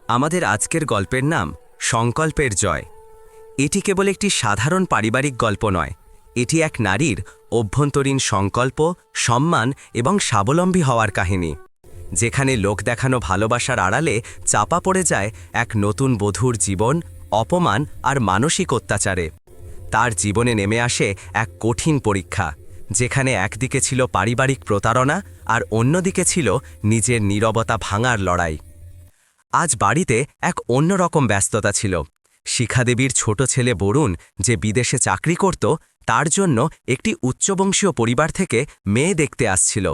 আমাদের আজকের গল্পের নাম সংকল্পের জয়। এটি কেবল একটি সাধারণ পারিবারিক গল্প নয়, এটি এক নারীর অভ্যন্তরীণ সংকল্প, সম্মান এবং স্বাবলম্বী হওয়ার কাহিনী, যেখানে লোক দেখানো ভালোবাসার আড়ালে চাপা পড়ে যায় এক নতুন বধূর জীবন, অপমান আর মানসিক অত্যাচারে। তার জীবনে নেমে আসে এক কঠিন পরীক্ষা, যেখানে একদিকে ছিল পারিবারিক প্রতারণা আর অন্যদিকে ছিল নিজের নীরবতা ভাঙার লড়াই। আজ বাড়িতে এক অন্যরকম ব্যস্ততা ছিল। শিখাদেবীর ছোট ছেলে বরুণ, যে বিদেশে চাকরি করত, তার জন্য একটি উচ্চবংশীয় পরিবার থেকে মেয়ে দেখতে আসছিল।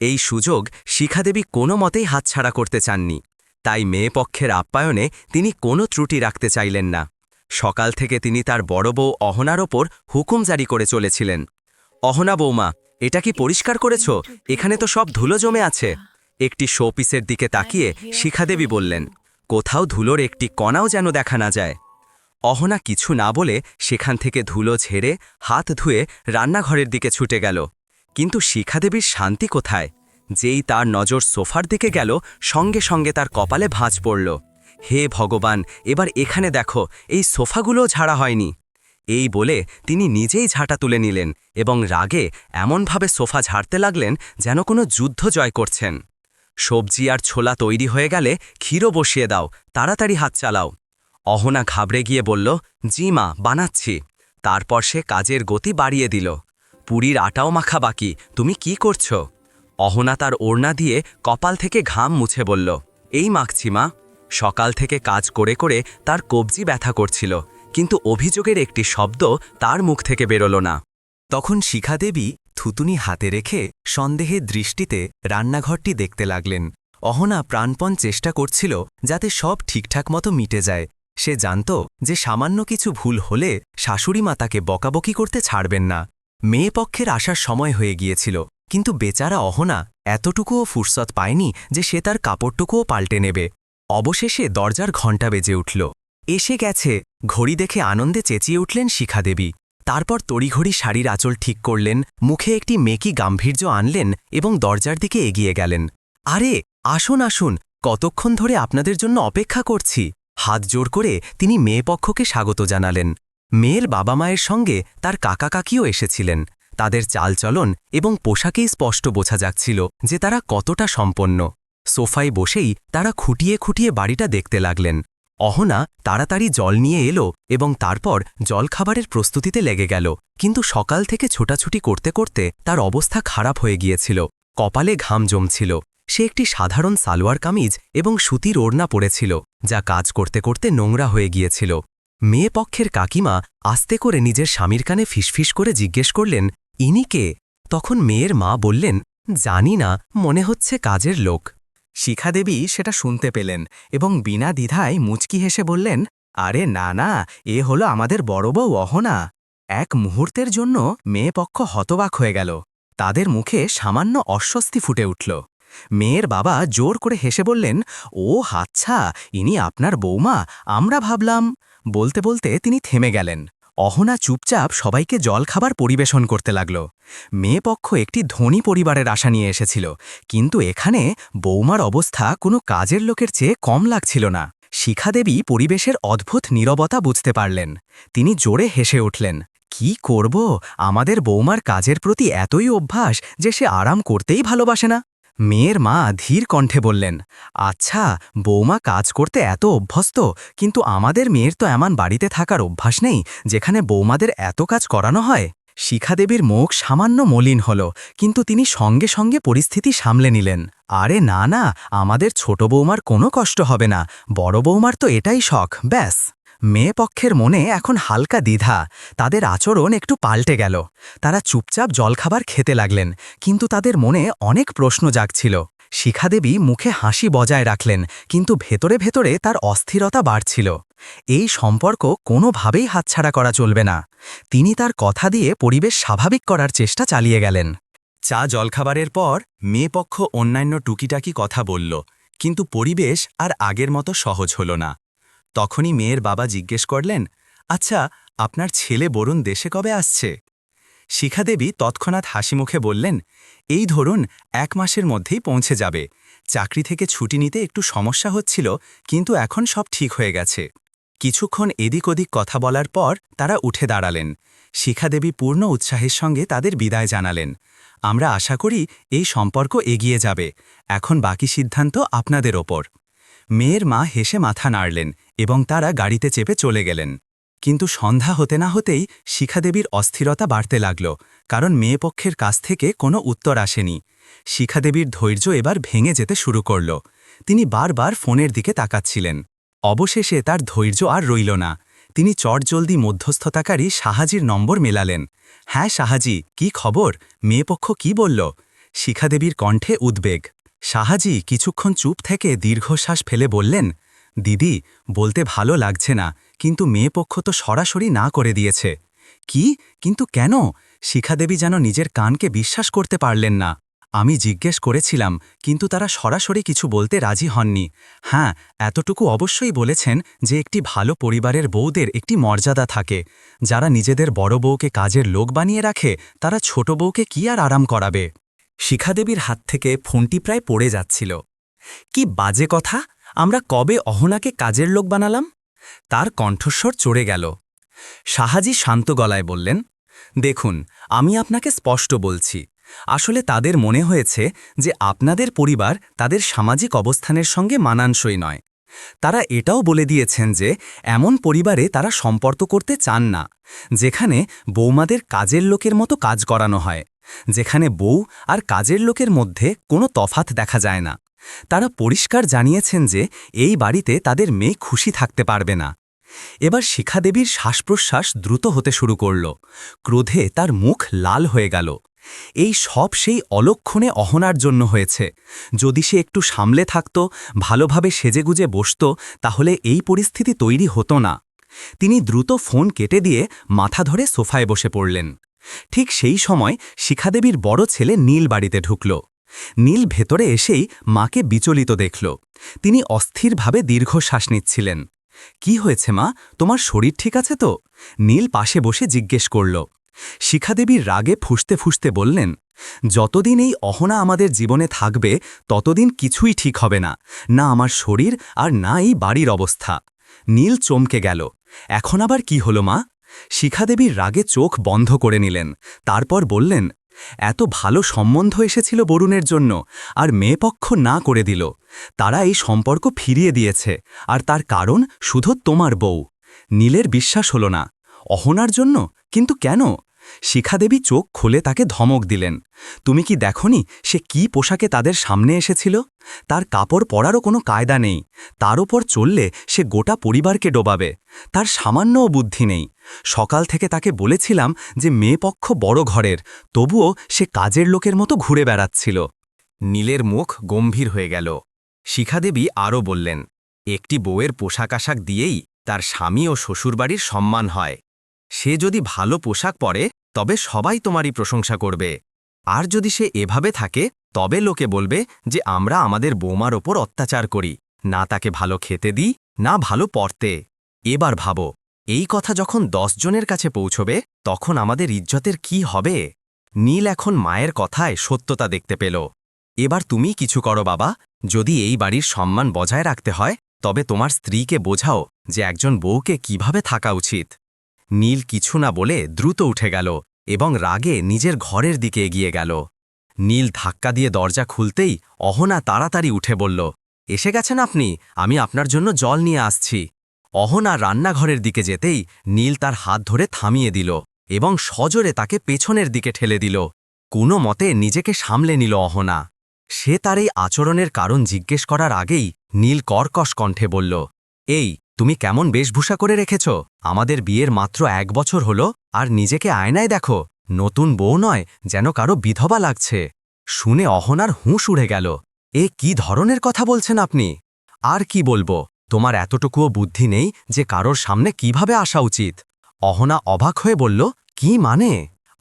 এই সুযোগ শিখাদেবী কোনো মতেই হাতছাড়া করতে চাননি, তাই মেয়ে পক্ষের আপ্যায়নে তিনি কোনো ত্রুটি রাখতে চাইলেন না। সকাল থেকে তিনি তার বড় বউ অহনার ওপর হুকুম জারি করে চলেছিলেন। অহনা বৌমা, এটা কি পরিষ্কার করেছ? এখানে তো সব ধুলো জমে আছে। একটি শোপিসের দিকে তাকিয়ে শিখাদেবী বললেন, কোথাও ধুলোর একটি কণাও যেন দেখা না যায়। অহনা কিছু না বলে সেখান থেকে ধুলো ঝেড়ে হাত ধুয়ে রান্নাঘরের দিকে ছুটে গেল। কিন্তু শিখাদেবীর শান্তি কোথায়? যেই তার নজর সোফার দিকে গেল, সঙ্গে সঙ্গে তার কপালে ভাঁজ পড়ল। হে ভগবান, এবার এখানে দেখো, এই সোফাগুলোও ঝাড়া হয়নি। এই বলে তিনি নিজেই ঝাঁটা তুলে নিলেন এবং রাগে এমনভাবে সোফা ঝাড়তে লাগলেন যেন কোনো যুদ্ধ জয় করছেন। সবজি আর ছোলা তৈরি হয়ে গেলে ক্ষীরও বসিয়ে দাও, তাড়াতাড়ি হাত চালাও। অহনা ঘাবড়ে গিয়ে বলল, জি মা, বানাচ্ছি। তারপর সে কাজের গতি বাড়িয়ে দিল। পুরীর আটাও মাখা বাকি, তুমি কি করছো? অহনা তার ওড়না দিয়ে কপাল থেকে ঘাম মুছে বলল, এই মাখছি মা। সকাল থেকে কাজ করে করে তার কবজি ব্যথা করছিল, কিন্তু অভিযোগের একটি শব্দ তার মুখ থেকে বেরোল না। তখন শিখাদেবী থুতুনি হাতে রেখে সন্দেহের দৃষ্টিতে রান্নাঘরটি দেখতে লাগলেন। অহনা প্রাণপণ চেষ্টা করছিল যাতে সব ঠিকঠাক মতো মিটে যায়। সে জানত যে সামান্য কিছু ভুল হলে শাশুড়িমা তাকে বকাবকি করতে ছাড়বেন না। মেয়ে পক্ষের আসার সময় হয়ে গিয়েছিল, কিন্তু বেচারা অহনা এতটুকুও ফুরসত পায়নি যে সে তার কাপড়টুকুও পাল্টে নেবে। অবশেষে দরজার ঘণ্টা বেজে উঠল। এসে গেছে, ঘড়ি দেখে আনন্দে চেঁচিয়ে উঠলেন শিখাদেবী। তারপর তড়িঘড়ি শাড়ির আঁচল ঠিক করলেন, মুখে একটি মেকি গাম্ভীর্য আনলেন এবং দরজার দিকে এগিয়ে গেলেন। আরে আসুন আসুন, কতক্ষণ ধরে আপনাদের জন্য অপেক্ষা করছি। হাত জোর করে তিনি মেয়ে পক্ষকে স্বাগত জানালেন। মেয়ের বাবা মায়ের সঙ্গে তার কাকা কাকিও এসেছিলেন। তাদের চালচলন এবং পোশাকেই স্পষ্ট বোঝা যাচ্ছিল যে তারা কতটা সম্পন্ন। সোফায় বসেই তারা খুঁটিয়ে খুঁটিয়ে বাড়িটা দেখতে লাগলেন। অহনা তাড়াতাড়ি জল নিয়ে এলো এবং তারপর জলখাবারের প্রস্তুতিতে লেগে গেল, কিন্তু সকাল থেকে ছোটাছুটি করতে করতে তার অবস্থা খারাপ হয়ে গিয়েছিল। কপালে ঘাম জমছিল। সে একটি সাধারণ সালোয়ার কামিজ এবং সুতির ওড়না পরেছিল, যা কাজ করতে করতে নোংরা হয়ে গিয়েছিল। মেয়ে পক্ষের কাকিমা আস্তে করে নিজের স্বামীর কানে ফিসফিস করে জিজ্ঞেস করলেন, ইনি কে? তখন মেয়ের মা বললেন, জানি না, মনে হচ্ছে কাজের লোক। শিখাদেবী সেটা শুনতে পেলেন এবং বিনা দ্বিধায় মুচকি হেসে বললেন, আরে না না, এ হলো আমাদের বড় বউ অহনা। এক মুহূর্তের জন্য মেয়ে পক্ষ হতবাক হয়ে গেল। তাদের মুখে সামান্য অস্বস্তি ফুটে উঠল। মেয়ের বাবা জোর করে হেসে বললেন, ও আচ্ছা, ইনি আপনার বৌমা, আমরা ভাবলাম। বলতে বলতে তিনি থেমে গেলেন। অহনা চুপচাপ সবাইকে জলখাবার পরিবেশন করতে লাগল। মেয়ে পক্ষ একটি ধনী পরিবারের আশা নিয়ে এসেছিল, কিন্তু এখানে বৌমার অবস্থা কোনো কাজের লোকের চেয়ে কম লাগছিল না। শিখাদেবী পরিবেশের অদ্ভুত নীরবতা বুঝতে পারলেন। তিনি জোরে হেসে উঠলেন, কি করব, আমাদের বৌমার কাজের প্রতি এতই অভ্যাস যে সে আরাম করতেই ভালোবাসে না। মেয়ের মা ধীর কণ্ঠে বললেন, আচ্ছা, বৌমা কাজ করতে এত অভ্যস্ত, কিন্তু আমাদের মেয়ের তো এমন বাড়িতে থাকার অভ্যাস নেই যেখানে বৌমাদের এত কাজ করানো হয়। শিখাদেবীর মুখ সামান্য মলিন হল, কিন্তু তিনি সঙ্গে সঙ্গে পরিস্থিতি সামলে নিলেন। আরে না না, আমাদের ছোট বৌমার কোনো কষ্ট হবে না, বড় বৌমার তো এটাই শখ, ব্যাস। মেয়ে পক্ষের মনে এখন হালকা দ্বিধা। তাদের আচরণ একটু পাল্টে গেল। তারা চুপচাপ জলখাবার খেতে লাগলেন, কিন্তু তাদের মনে অনেক প্রশ্ন জাগছিল। শিখাদেবী মুখে হাসি বজায় রাখলেন, কিন্তু ভেতরে ভেতরে তার অস্থিরতা বাড়ছিল। এই সম্পর্ক কোনোভাবেই হাতছাড়া করা চলবে না। তিনি তার কথা দিয়ে পরিবেশ স্বাভাবিক করার চেষ্টা চালিয়ে গেলেন। চা জলখাবারের পর মেয়েপক্ষ অন্যান্য টুকিটাকি কথা বলল, কিন্তু পরিবেশ আর আগের মতো সহজ হল না। তখনই মেয়ের বাবা জিজ্ঞেস করলেন, আচ্ছা, আপনার ছেলে বরুণ দেশে কবে আসছে? শিখাদেবী তৎক্ষণাৎ হাসিমুখে বললেন, এই ধরুন 1 মাসের মধ্যেই পৌঁছে যাবে। চাকরি থেকে ছুটি নিতে একটু সমস্যা হচ্ছিল, কিন্তু এখন সব ঠিক হয়ে গেছে। কিছুক্ষণ এদিক ওদিক কথা বলার পর তারা উঠে দাঁড়ালেন। শিখাদেবী পূর্ণ উৎসাহের সঙ্গে তাদের বিদায় জানালেন। আমরা আশা করি এই সম্পর্ক এগিয়ে যাবে। এখন বাকি সিদ্ধান্ত আপনাদের ওপর। মেয়ের মা হেসে মাথা নাড়লেন এবং তারা গাড়িতে চেপে চলে গেলেন। কিন্তু সন্ধ্যা হতে না হতেই শিখাদেবীর অস্থিরতা বাড়তে লাগল, কারণ মেয়েপক্ষের কাছ থেকে কোনো উত্তর আসেনি। শিখাদেবীর ধৈর্য এবার ভেঙে যেতে শুরু করল। তিনি বারবার ফোনের দিকে তাকাচ্ছিলেন। অবশেষে তার ধৈর্য আর রইল না। তিনি চটজলদি মধ্যস্থতাকারী শাহাজির নম্বর মেলালেন। হ্যাঁ শাহাজি, কি খবর? মেয়েপক্ষ কি বলল? শিখাদেবীর কণ্ঠে উদ্বেগ। শাহাজি কিছুক্ষণ চুপ থেকে দীর্ঘশ্বাস ফেলে বললেন, দিদি, বলতে ভালো লাগছে না, কিন্তু মেয়েপক্ষ তো সরাসরি না করে দিয়েছে। কি? কিন্তু কেন? শিখাদেবী যেন নিজের কানকে বিশ্বাস করতে পারলেন না। আমি জিজ্ঞেস করেছিলাম, কিন্তু তারা সরাসরি কিছু বলতে রাজি হননি। হ্যাঁ, এতটুকু অবশ্যই বলেছেন যে একটি ভালো পরিবারের বউদের একটি মর্যাদা থাকে। যারা নিজেদের বড় বউকে কাজের লোক বানিয়ে রাখে, তারা ছোট বউকে কি আর আরাম করাবে? শিখাদেবীর হাত থেকে ফোনটি প্রায় পড়ে যাচ্ছিল। কি বাজে কথা! আমরা কবে অহনাকে কাজের লোক বানালাম? তার কণ্ঠস্বর চড়ে গেল। শাহাজি শান্ত গলায় বললেন, দেখুন, আমি আপনাকে স্পষ্ট বলছি, আসলে তাদের মনে হয়েছে যে আপনাদের পরিবার তাদের সামাজিক অবস্থানের সঙ্গে মানানসই নয়। তারা এটাও বলে দিয়েছেন যে এমন পরিবারে তারা সম্পর্ক করতে চান না, যেখানে বৌমাদের কাজের লোকের মতো কাজ করানো হয়, যেখানে বউ আর কাজের লোকের মধ্যে কোনো তফাৎ দেখা যায় না। তারা পরিষ্কার জানিয়েছেন যে এই বাড়িতে তাদের মেয়ে খুশি থাকতে পারবে না। এবার শিখাদেবীর শ্বাসপ্রশ্বাস দ্রুত হতে শুরু করল। ক্রোধে তার মুখ লাল হয়ে গেল। এই সব সেই অলক্ষণে অহনার জন্য হয়েছে। যদি সে একটু সামলে থাকত, ভালোভাবে সেজেগুজে বসত, তাহলে এই পরিস্থিতি তৈরি হতো না। তিনি দ্রুত ফোন কেটে দিয়ে মাথা ধরে সোফায় বসে পড়লেন। ঠিক সেই সময় শিখাদেবীর বড় ছেলে নীল বাড়িতে ঢুকল। নীল ভেতরে এসেই মাকে বিচলিত দেখল। তিনি অস্থিরভাবে দীর্ঘশ্বাস নিচ্ছিলেন। কি হয়েছে মা, তোমার শরীর ঠিক আছে তো? নীল পাশে বসে জিজ্ঞেস করল। শিখাদেবীর রাগে ফুঁসতে ফুঁসতে বললেন, যতদিন এই অহনা আমাদের জীবনে থাকবে ততদিন কিছুই ঠিক হবে না, না আমার শরীর আর না এই বাড়ির অবস্থা। নীল চমকে গেল। এখন আবার কি হলো মা? শিখাদেবীর রাগে চোখ বন্ধ করে নিলেন। তারপর বললেন, এত ভালো সম্বন্ধ এসেছিল বরুণের জন্য, আর মেয়েপক্ষ না করে দিল। তারা এই সম্পর্ক ফিরিয়ে দিয়েছে, আর তার কারণ শুধু তোমার বউ। নীলের বিশ্বাস হল না। অহনার জন্য? কিন্তু কেন? শিখাদেবী চোখ খুলে তাকে ধমক দিলেন। তুমি কি দেখনি সে কি পোশাকে তাদের সামনে এসেছিল? তার কাপড় পরারও কোনো কায়দা নেই। তার ওপর চললে সে গোটা পরিবারকে ডোবাবে। তার সামান্যও বুদ্ধি নেই। সকাল থেকে তাকে বলেছিলাম যে মেয়েপক্ষ বড় ঘরের, তবুও সে কাজের লোকের মতো ঘুরে বেড়াচ্ছিল। নীলের মুখ গম্ভীর হয়ে গেল। শিখাদেবী আরও বললেন, একটি বউয়ের পোশাক আশাক দিয়েই তার স্বামী ও শ্বশুরবাড়ির সম্মান হয়। সে যদি ভালো পোশাক পরে তবে সবাই তোমারই প্রশংসা করবে, আর যদি সে এভাবে থাকে তবে লোকে বলবে যে আমরা আমাদের বৌমার ওপর অত্যাচার করি, না তাকে ভালো খেতে দিই, না ভালো পরতে। এবার ভাবো, এই কথা যখন 10 জনের কাছে পৌঁছবে তখন আমাদের ইজ্জতের কি হবে? নীল এখন মায়ের কথায় সত্যতা দেখতে পেল। এবার তুমি কিছু করো বাবা, যদি এই বাড়ির সম্মান বজায় রাখতে হয় তবে তোমার স্ত্রীকে বোঝাও যে একজন বউকে কিভাবে থাকা উচিত। নীল কিছু না বলে দ্রুত উঠে গেল এবং রাগে নিজের ঘরের দিকে এগিয়ে গেল। নীল ধাক্কা দিয়ে দরজা খুলতেই অহনা তাড়াতাড়ি উঠে বলল, এসে গেছেন আপনি, আমি আপনার জন্য জল নিয়ে আসছি। অহনা রান্নাঘরের দিকে যেতেই নীল তার হাত ধরে থামিয়ে দিল এবং সজোরে তাকে পেছনের দিকে ঠেলে দিল। কোনো মতে নিজেকে সামলে নিল অহনা। সে তার এই আচরণের কারণ জিজ্ঞেস করার আগেই নীল কর্কশ কণ্ঠে বলল, এই, তুমি কেমন বেশভূষা করে রেখেছ? আমাদের বিয়ের মাত্র 1 বছর হলো, আর নিজেকে আয়নায় দেখো, নতুন বউ নয়, যেন কারো বিধবা লাগছে। শুনে অহনার হুঁশ উড়ে গেল। এ কি ধরনের কথা বলছেন আপনি? আর কি বলবো, তোমার এতটুকুও বুদ্ধি নেই যে কারোর সামনে কিভাবে আসা উচিত। অহনা অবাক হয়ে বলল, কি মানে?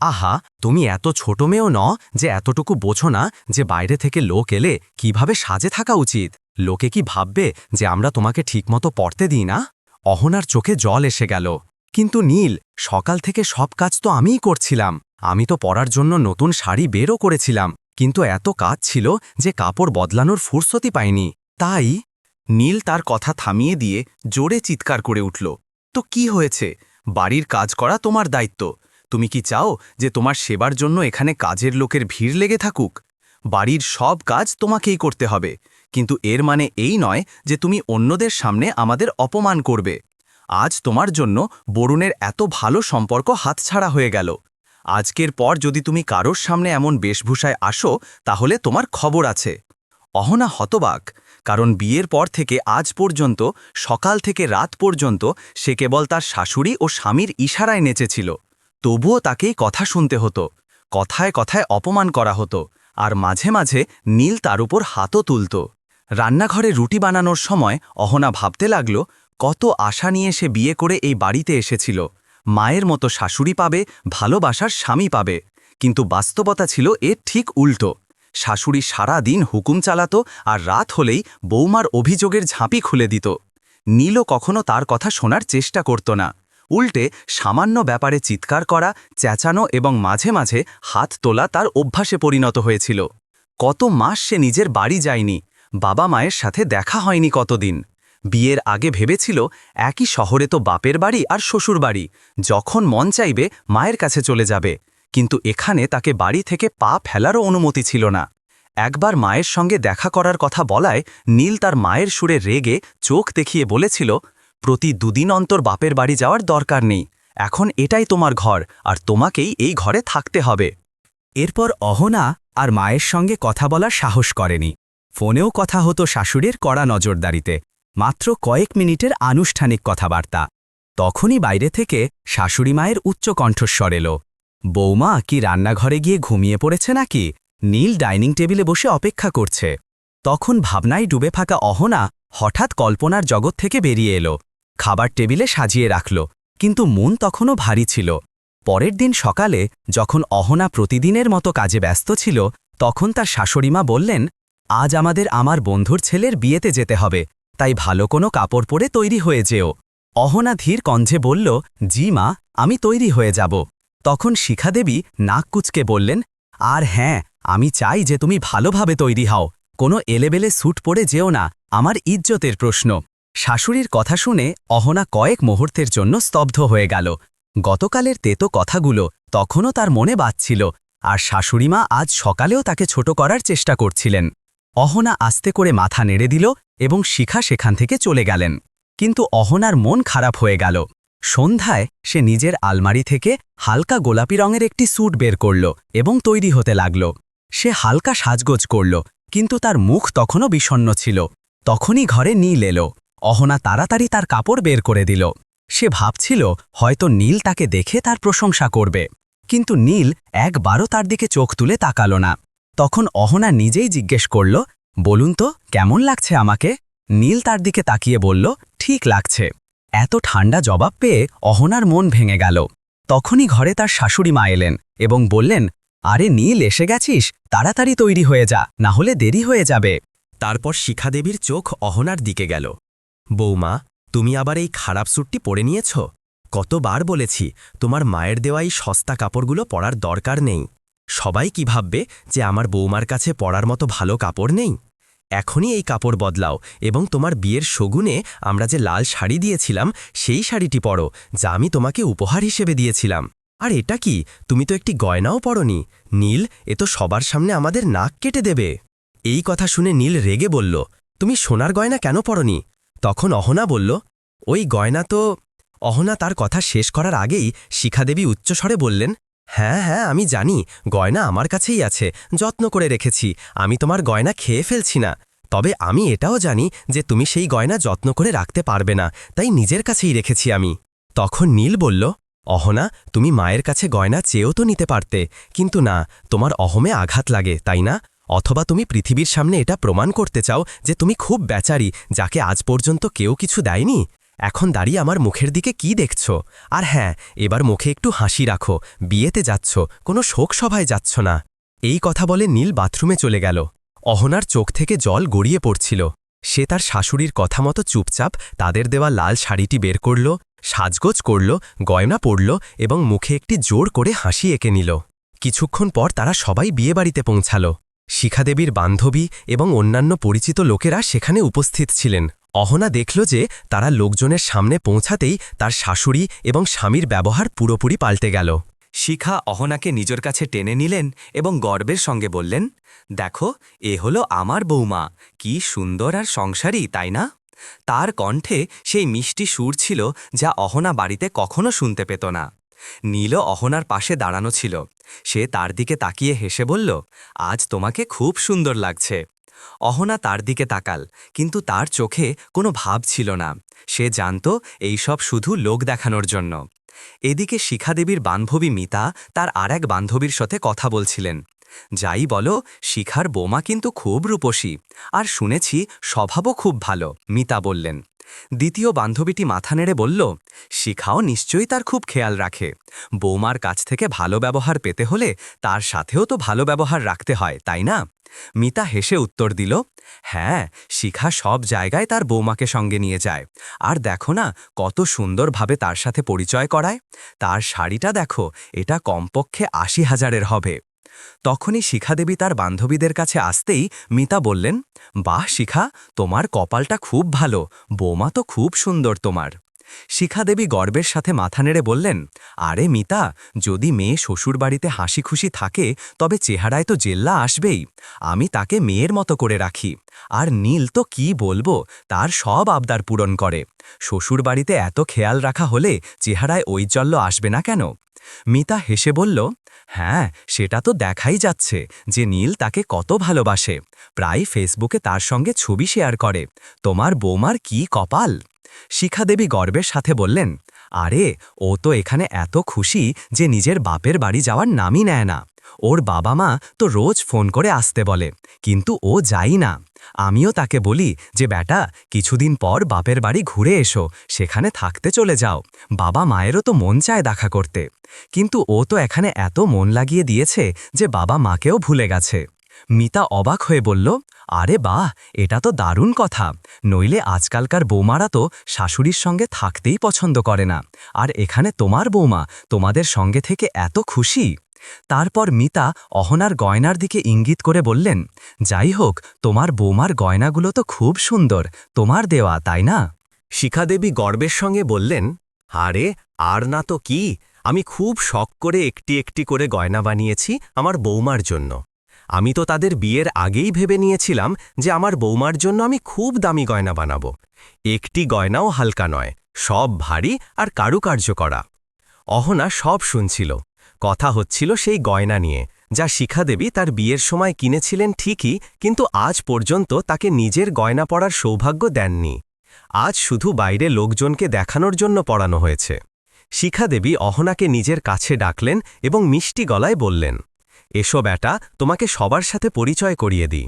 আহা, তুমি এত ছোট মেয়েও ন যে এতটুকু বোঝো না যে বাইরে থেকে লোক এলে কিভাবে সাজে থাকা উচিত। লোকে কি ভাববে যে আমরা তোমাকে ঠিকমতো পড়তে দিই না? অহনার চোখে জল এসে গেল। কিন্তু নীল, সকাল থেকে সব কাজ তো আমিই করছিলাম। আমি তো পরার জন্য নতুন শাড়ি বেরও করেছিলাম, কিন্তু এত কাজ ছিল যে কাপড় বদলানোর ফুরসতই পাইনি। তাই নীল তার কথা থামিয়ে দিয়ে জোরে চিৎকার করে উঠল, তো কি হয়েছে? বাড়ির কাজ করা তোমার দায়িত্ব। তুমি কি চাও যে তোমার সেবার জন্য এখানে কাজের লোকের ভিড় লেগে থাকুক? বাড়ির সব কাজ তোমাকেই করতে হবে, কিন্তু এর মানে এই নয় যে তুমি অন্যদের সামনে আমাদের অপমান করবে। আজ তোমার জন্য বরুণের এত ভালো সম্পর্ক হাতছাড়া হয়ে গেল। আজকের পর যদি তুমি কারোর সামনে এমন বেশভূষায় আসো, তাহলে তোমার খবর আছে। অহনা হতবাক, কারণ বিয়ের পর থেকে আজ পর্যন্ত, সকাল থেকে রাত পর্যন্ত সে কেবল তার শাশুড়ি ও স্বামীর ইশারায় নেচেছিল। তবুও তাকেই কথা শুনতে হতো, কথায় কথায় অপমান করা হতো, আর মাঝে মাঝে নীল তার উপর হাতও তুলত। রান্নাঘরে রুটি বানানোর সময় অহনা ভাবতে লাগল, কত আশা নিয়ে সে বিয়ে করে এই বাড়িতে এসেছিল। মায়ের মতো শাশুড়ি পাবে, ভালোবাসার স্বামী পাবে। কিন্তু বাস্তবতা ছিল এর ঠিক উল্টো। শাশুড়ি সারা দিন হুকুম চালাতো, আর রাত হলেই বৌমার অভিযোগের ঝাঁপি খুলে দিত। নীলও কখনো তার কথা শোনার চেষ্টা করত না। উল্টে সামান্য ব্যাপারে চিৎকার করা, চেঁচানো এবং মাঝে মাঝে হাত তোলা তার অভ্যাসে পরিণত হয়েছিল। কত মাস সে নিজের বাড়ি যায়নি, বাবা মায়ের সাথে দেখা হয়নি কতদিন। বিয়ের আগে ভেবেছিল একই শহরে তো বাপের বাড়ি আর শ্বশুর বাড়ি, যখন মন চাইবে মায়ের কাছে চলে যাবে। কিন্তু এখানে তাকে বাড়ি থেকে পা ফেলারও অনুমতি ছিল না। একবার মায়ের সঙ্গে দেখা করার কথা বলায় নীল তার মায়ের সুরে রেগে চোখ দেখিয়ে বলেছিল, প্রতি দুদিন অন্তর বাপের বাড়ি যাওয়ার দরকার নেই। এখন এটাই তোমার ঘর, আর তোমাকেই এই ঘরে থাকতে হবে। এরপর অহনা আর মায়ের সঙ্গে কথা বলার সাহস করেনি। ফোনেও কথা হতো শাশুড়ির কড়া নজরদারিতে, মাত্র কয়েক মিনিটের আনুষ্ঠানিক কথাবার্তা। তখনই বাইরে থেকে শাশুড়ি মায়ের উচ্চ কণ্ঠস্বর এলো, বৌমা কি রান্নাঘরে গিয়ে ঘুমিয়ে পড়েছে নাকি? নীল ডাইনিং টেবিলে বসে অপেক্ষা করছে। তখন ভাবনায় ডুবে থাকা অহনা হঠাৎ কল্পনার জগৎ থেকে বেরিয়ে এলো। খাবার টেবিলে সাজিয়ে রাখল, কিন্তু মন তখনও ভারী ছিল। পরের দিন সকালে যখন অহনা প্রতিদিনের মতো কাজে ব্যস্ত ছিল, তখন তার শাশুড়িমা বললেন, আজ আমার বন্ধুর ছেলের বিয়েতে যেতে হবে, তাই ভালো কোনো কাপড় পরে তৈরি হয়ে যেও। অহনা ধীর কণ্ঠে বলল, জি মা, আমি তৈরি হয়ে যাব। তখন শিখাদেবী নাক কুচকে বললেন, আর হ্যাঁ, আমি চাই যে তুমি ভালোভাবে তৈরি হও, কোনো এলেবেলে স্যুট পরে যেও না, আমার ইজ্জতের প্রশ্ন। শাশুড়ির কথা শুনে অহনা কয়েক মুহূর্তের জন্য স্তব্ধ হয়ে গেল। গতকালের তেতো কথাগুলো তখনও তার মনে বাজছিল, আর শাশুড়িমা আজ সকালেও তাকে ছোট করার চেষ্টা করছিলেন। অহনা আস্তে করে মাথা নেড়ে দিল এবং শিখা সেখান থেকে চলে গেলেন। কিন্তু অহনার মন খারাপ হয়ে গেল। সন্ধ্যায় সে নিজের আলমারি থেকে হালকা গোলাপি রঙের একটি স্যুট বের করল এবং তৈরি হতে লাগল। সে হালকা সাজগোজ করল, কিন্তু তার মুখ তখনও বিষণ্ণ ছিল। তখনই ঘরে নীল এলো। অহনা তাড়াতাড়ি তার কাপড় বের করে দিল। সে ভাবছিল হয়তো নীল তাকে দেখে তার প্রশংসা করবে, কিন্তু নীল একবারও তার দিকে চোখ তুলে তাকালো না। তখন অহনা নিজেই জিজ্ঞেস করল, বলুন তো কেমন লাগছে আমাকে? নীল তার দিকে তাকিয়ে বলল, ঠিক লাগছে। এত ঠান্ডা জবাব পেয়ে অহনার মন ভেঙে গেল। তখনই ঘরে তার শাশুড়ি মা এলেন এবং বললেন, আরে নীল, এসে গেছিস, তাড়াতাড়ি তৈরি হয়ে যা, না হলে দেরি হয়ে যাবে। তারপর শিখাদেবীর চোখ অহনার দিকে গেল। বৌমা, তুমি আবার এই খারাপ স্যুটটি পরে নিয়েছ? কতবার বলেছি তোমার মায়ের দেওয়া এই সস্তা কাপড়গুলো পরার দরকার নেই। সবাই কি ভাববে যে আমার বৌমার কাছে পরার মতো ভালো কাপড় নেই? এখনই এই কাপড় বদলাও এবং তোমার বিয়ের শগুনে আমরা যে লাল শাড়ি দিয়েছিলাম সেই শাড়িটি পরো, যা আমি তোমাকে উপহার হিসেবে দিয়েছিলাম। আর এটা কি, তুমি তো একটি গয়নাও পরনি। নীল, এ তো সবার সামনে আমাদের নাক কেটে দেবে। এই কথা শুনে নীল রেগে বলল, তুমি সোনার গয়না কেন পরনি? তখন অহনা বলল, ওই গয়না তো। অহনা তার কথা শেষ করার আগেই শিখাদেবী উচ্চস্বরে বললেন, হ্যাঁ হ্যাঁ, আমি জানি গয়না আমার কাছেই আছে, যত্ন করে রেখেছি। আমি তোমার গয়না খেয়ে ফেলছি না। তবে আমি এটাও জানি যে তুমি সেই গয়না যত্ন করে রাখতে পারবে না, তাই নিজের কাছেই রেখেছি আমি। তখন নীল বলল, অহনা, তুমি মায়ের কাছে গয়না চেয়েও তো নিতে পারতে, কিন্তু না, তোমার অহমে আঘাত লাগে, তাই না? অথবা তুমি পৃথিবীর সামনে এটা প্রমাণ করতে চাও যে তুমি খুব বেচারি, যাকে আজ পর্যন্ত কেউ কিছু দেয়নি। এখন দাঁড়িয়ে আমার মুখের দিকে কি দেখছ? আর হ্যাঁ, এবার মুখে একটু হাসি রাখো, বিয়েতে যাচ্ছ, কোনো শোক সভায় যাচ্ছ না। এই কথা বলে নীল বাথরুমে চলে গেল। অহনার চোখ থেকে জল গড়িয়ে পড়ছিল। সে তার শাশুড়ির কথা মতো চুপচাপ তাদের দেওয়া লাল শাড়িটি বের করল, সাজগোজ করল, গয়না পরল এবং মুখে একটি জোর করে হাসি এঁকে নিল। কিছুক্ষণ পর তারা সবাই বিয়েবাড়িতে পৌঁছাল। শিখাদেবীর বান্ধবী এবং অন্যান্য পরিচিত লোকেরা সেখানে উপস্থিত ছিলেন। অহনা দেখল যে তারা লোকজনের সামনে পৌঁছাতেই তার শাশুড়ি এবং স্বামীর ব্যবহার পুরোপুরি পাল্টে গেল। শিখা অহনাকে নিজের কাছে টেনে নিলেন এবং গর্বের সঙ্গে বললেন, দেখো, এ হলো আমার বৌমা, কি সুন্দর আর সংসারী, তাই না? তার কণ্ঠে সেই মিষ্টি সুর ছিল যা অহনা বাড়িতে কখনো শুনতে পেত না। নীলও অহনার পাশে দাঁড়ানো ছিল। সে তার দিকে তাকিয়ে হেসে বলল, আজ তোমাকে খুব সুন্দর লাগছে। অহনা তার দিকে তাকাল, কিন্তু তার চোখে কোনো ভাব ছিল না। সে জানত এইসব শুধু লোক দেখানোর জন্য। এদিকে শিখাদেবীর বান্ধবী মিতা তার আরেক বান্ধবীর সাথে কথা বলছিলেন। যাই বলো, শিখার বোমা কিন্তু খুব রূপসী, আর শুনেছি স্বভাবও খুব ভালো, মিতা বললেন। দ্বিতীয় বান্ধবীটি মাথা নেড়ে বলল, শিখাও নিশ্চয়ই তার খুব খেয়াল রাখে। বৌমার কাছ থেকে ভালো ব্যবহার পেতে হলে তার সাথেও তো ভালো ব্যবহার রাখতে হয়, তাই না? মিতা হেসে উত্তর দিল, হ্যাঁ, শিখা সব জায়গায় তার বৌমাকে সঙ্গে নিয়ে যায়। আর দেখো না, কত সুন্দরভাবে তার সাথে পরিচয় করায়। তার শাড়িটা দেখো, এটা কমপক্ষে ৮০,০০০-এর হবে। তখনই শিখাদেবী তার বান্ধবীদের কাছে আসতেই মিতা বললেন, বাহ শিখা, তোমার কপালটা খুব ভালো, বৌমা তো খুব সুন্দর তোমার। শিখাদেবী গর্বের সাথে মাথা নেড়ে বললেন, আরে মিতা, যদি মেয়ে শ্বশুরবাড়িতে হাসি খুশি থাকে তবে চেহারায় তো জেল্লা আসবেই। আমি তাকে মেয়ের মতো করে রাখি। আর নীল তো কি বলবো, তার সব আবদার পূরণ করে। শ্বশুরবাড়িতে এত খেয়াল রাখা হলে চেহারায় ঔজ্জ্বল্য আসবে না কেন? মিতা হেসে বলল, হ্যাঁ, সেটা তো দেখাই যাচ্ছে যে নীল তাকে কত ভালোবাসে। প্রায় ফেসবুকে তার সঙ্গে ছবি শেয়ার করে। তোমার বৌমার কি কপাল। শিখাদেবী গর্বের সাথে বললেন, আরে, ও তো এখানে এত খুশি যে নিজের বাপের বাড়ি যাওয়ার নামই নেয় না। ওর বাবা মা তো রোজ ফোন করে আসতে বলে, কিন্তু ও যাই না। আমিও তাকে বলি যে বেটা, কিছুদিন পর বাপের বাড়ি ঘুরে এসো, সেখানে থাকতে চলে যাও। বাবা মায়েরও তো মন চায় দেখা করতে। কিন্তু ও তো এখানে এত মন লাগিয়ে দিয়েছে যে বাবা মাকেও ভুলে গেছে। মিতা অবাক হয়ে বলল, আরে বাহ, এটা তো দারুণ কথা। নইলে আজকালকার বৌমারা তো শাশুড়ির সঙ্গে থাকতেই পছন্দ করে না। আর এখানে তোমার বৌমা তোমাদের সঙ্গে থেকে এত খুশি। তারপর মিতা অহনার গয়নার দিকে ইঙ্গিত করে বললেন, যাই হোক, তোমার বৌমার গয়নাগুলো তো খুব সুন্দর, তোমার দেওয়া, তাই না? শিখাদেবী গর্বের সঙ্গে বললেন, আরে, আর না তো কি, আমি খুব শখ করে একটি একটি করে গয়না বানিয়েছি আমার বৌমার জন্য। আমি তো তাদের বিয়ের আগেই ভেবে নিয়েছিলাম যে আমার বৌমার জন্য আমি খুব দামি গয়না বানাবো। একটি গয়নাও হালকা নয়, সব ভারী আর কারুকার্য করা। অহনা সব শুনছিল। কথা হচ্ছিল সেই গয়না নিয়ে, যা শিখাদেবী তার বিয়ের সময় কিনেছিলেন ঠিকই, কিন্তু আজ পর্যন্ত তাকে নিজের গয়না পরার সৌভাগ্য দেননি। আজ শুধু বাইরে লোকজনকে দেখানোর জন্য পরানো হয়েছে। শিখাদেবী অহনাকে নিজের কাছে ডাকলেন এবং মিষ্টি গলায় বললেন, এসো বেটা, তোমাকে সবার সাথে পরিচয় করিয়ে দিই।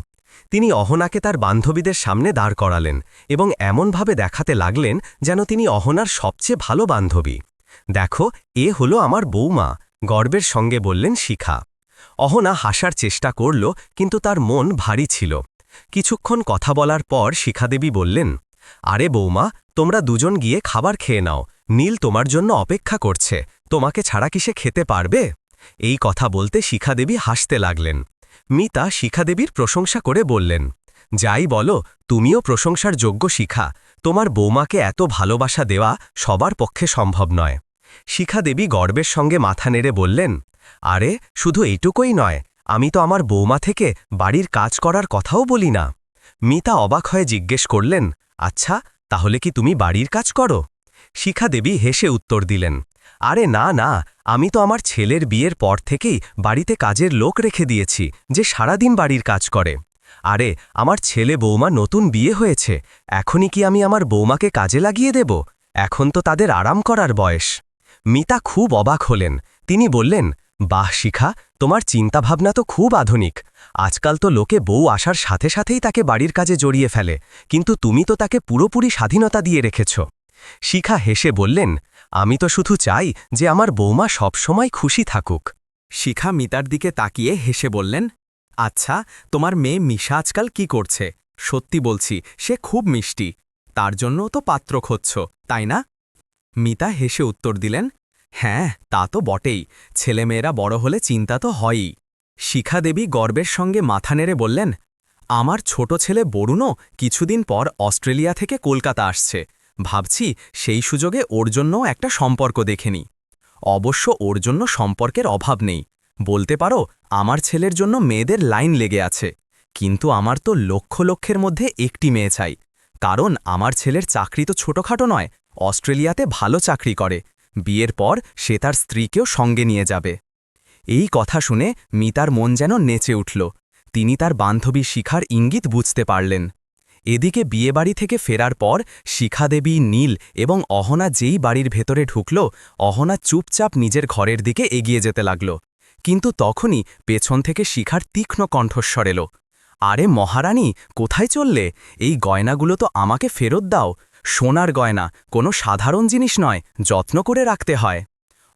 তিনি অহনাকে তার বান্ধবীদের সামনে দাঁড় করালেন এবং এমনভাবে দেখাতে লাগলেন যেন তিনি অহনার সবচেয়ে ভালো বান্ধবী। দেখো, এ হলো আমার বৌমা, গর্বের সঙ্গে বললেন শিখা। অহনা হাসার চেষ্টা করল, কিন্তু তার মন ভারী ছিল। কিছুক্ষণ কথা বলার পর শিখাদেবী বললেন, আরে বৌমা, তোমরা দুজন গিয়ে খাবার খেয়ে নাও, নীল তোমার জন্য অপেক্ষা করছে, তোমাকে ছাড়া কি সে খেতে পারবে? এই কথা বলতে শিখাদেবী হাসতে লাগলেন। মিতা শিখাদেবীর প্রশংসা করে বললেন, যাই বলো, তুমিও প্রশংসার যোগ্য শিখা। তোমার বৌমাকে এত ভালোবাসা দেওয়া সবার পক্ষে সম্ভব নয়। শিখাদেবী গর্বের সঙ্গে মাথা নেড়ে বললেন, আরে, শুধু এইটুকুই নয়, আমি তো আমার বৌমা থেকে বাড়ির কাজ করার কথাও বলি না। মিতা অবাক হয়ে জিজ্ঞেস করলেন, আচ্ছা, তাহলে কি তুমি বাড়ির কাজ করো? শিখাদেবী হেসে উত্তর দিলেন, আরে না না, আমি তো আমার ছেলের বিয়ের পর থেকেই বাড়িতে কাজের লোক রেখে দিয়েছি যে সারাদিন বাড়ির কাজ করে। আরে, আমার ছেলে বৌমা নতুন বিয়ে হয়েছে, এখনই কি আমি আমার বৌমাকে কাজে লাগিয়ে দেব? এখন তো তাদের আরাম করার বয়স। মিতা খুব অবাক হলেন। তিনি বললেন, বাহ শিখা, তোমার চিন্তাভাবনা তো খুব আধুনিক। আজকাল তো লোকে বউ আসার সাথে সাথেই তাকে বাড়ির কাজে জড়িয়ে ফেলে, কিন্তু তুমি তো তাকে পুরোপুরি স্বাধীনতা দিয়ে রেখেছ। শিখা হেসে বললেন, আমি তো শুধু চাই যে আমার বৌমা সবসময় খুশি থাকুক। শিখা মিতার দিকে তাকিয়ে হেসে বললেন, আচ্ছা, তোমার মেয়ে মিশা আজকাল কি করছে? সত্যি বলছি, সে খুব মিষ্টি। তার জন্য তো পাত্র খুঁজছ, তাই না? মিতা হেসে উত্তর দিলেন, হ্যাঁ, তা তো বটেই, ছেলেমেয়েরা বড় হলে চিন্তা তো হয়ই। শিখা দেবী গর্বের সঙ্গে মাথা নেড়ে বললেন, আমার ছোট ছেলে বরুণও কিছুদিন পর অস্ট্রেলিয়া থেকে কলকাতা আসছে, ভাবছি সেই সুযোগে ওর জন্যও একটা সম্পর্ক দেখে নিই। অবশ্য ওর জন্য সম্পর্কের অভাব নেই, বলতে পারো আমার ছেলের জন্য মেয়েদের লাইন লেগে আছে, কিন্তু আমার তো লক্ষ লক্ষের মধ্যে একটি মেয়ে চাই, কারণ আমার ছেলের চাকরি তো ছোটখাটো নয়, অস্ট্রেলিয়াতে ভালো চাকরি করে, বিয়ের পর সে তার স্ত্রীকেও সঙ্গে নিয়ে যাবে। এই কথা শুনে মিতার মন যেন নেচে উঠল, তিনি তার বান্ধবী শিখার ইঙ্গিত বুঝতে পারলেন। এদিকে বিয়েবাড়ি থেকে ফেরার পর শিখাদেবী, নীল এবং অহনা যেই বাড়ির ভেতরে ঢুকল, অহনা চুপচাপ নিজের ঘরের দিকে এগিয়ে যেতে লাগল। কিন্তু তখনই পেছন থেকে শিখার তীক্ষ্ণ কণ্ঠস্বর এলো, আরে মহারানী, কোথায় চললে? এই গয়নাগুলো তো আমাকে ফেরত দাও, সোনার গয়না, কোনো সাধারণ জিনিস নয়, যত্ন করে রাখতে হয়।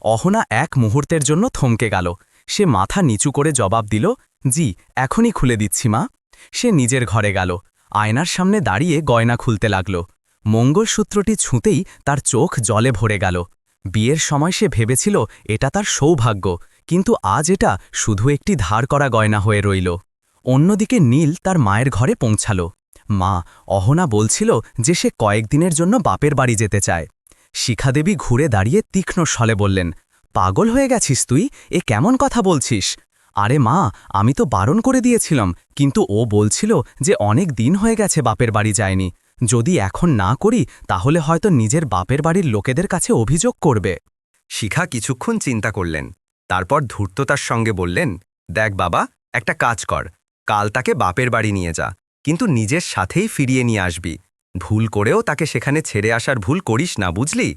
অহনা এক মুহূর্তের জন্য থমকে গেল, সে মাথা নিচু করে জবাব দিল, জি, এখনই খুলে দিচ্ছি মা। সে নিজের ঘরে গেল, আয়নার সামনে দাঁড়িয়ে গয়না খুলতে লাগল। মঙ্গলসূত্রটি ছুঁতেই তার চোখ জলে ভরে গেল। বিয়ের সময় সে ভেবেছিল এটা তার সৌভাগ্য, কিন্তু আজ এটা শুধু একটি ধার করা গয়না হয়ে রইল। অন্যদিকে নীল তার মায়ের ঘরে পৌঁছাল। মা, অহনা বলছিল যে সে কয়েকদিনের জন্য বাপের বাড়ি যেতে চায়। শিখাদেবী ঘুরে দাঁড়িয়ে তীক্ষ্ণ স্বরে বললেন, পাগল হয়ে গেছিস তুই? এ কেমন কথা বলছিস? আরে মা, আমি তো বারণ করে দিয়েছিলাম, কিন্তু ও বলছিল যে অনেক দিন হয়ে গেছে বাপের বাড়ি যায়নি, যদি এখন না করি তাহলে হয়তো নিজের বাপের বাড়ির লোকেদের কাছে অভিযোগ করবে। শিখা কিছুক্ষণ চিন্তা করলেন, তারপর ধূর্ততার সঙ্গে বললেন, দেখ বাবা, একটা কাজ কর, কাল তাকে বাপের বাড়ি নিয়ে যা, কিন্তু নিজের সাথেই ফিরিয়ে নিয়ে আসবি, ভুল করেও তাকে সেখানে ছেড়ে আসার ভুল করিস না, বুঝলি?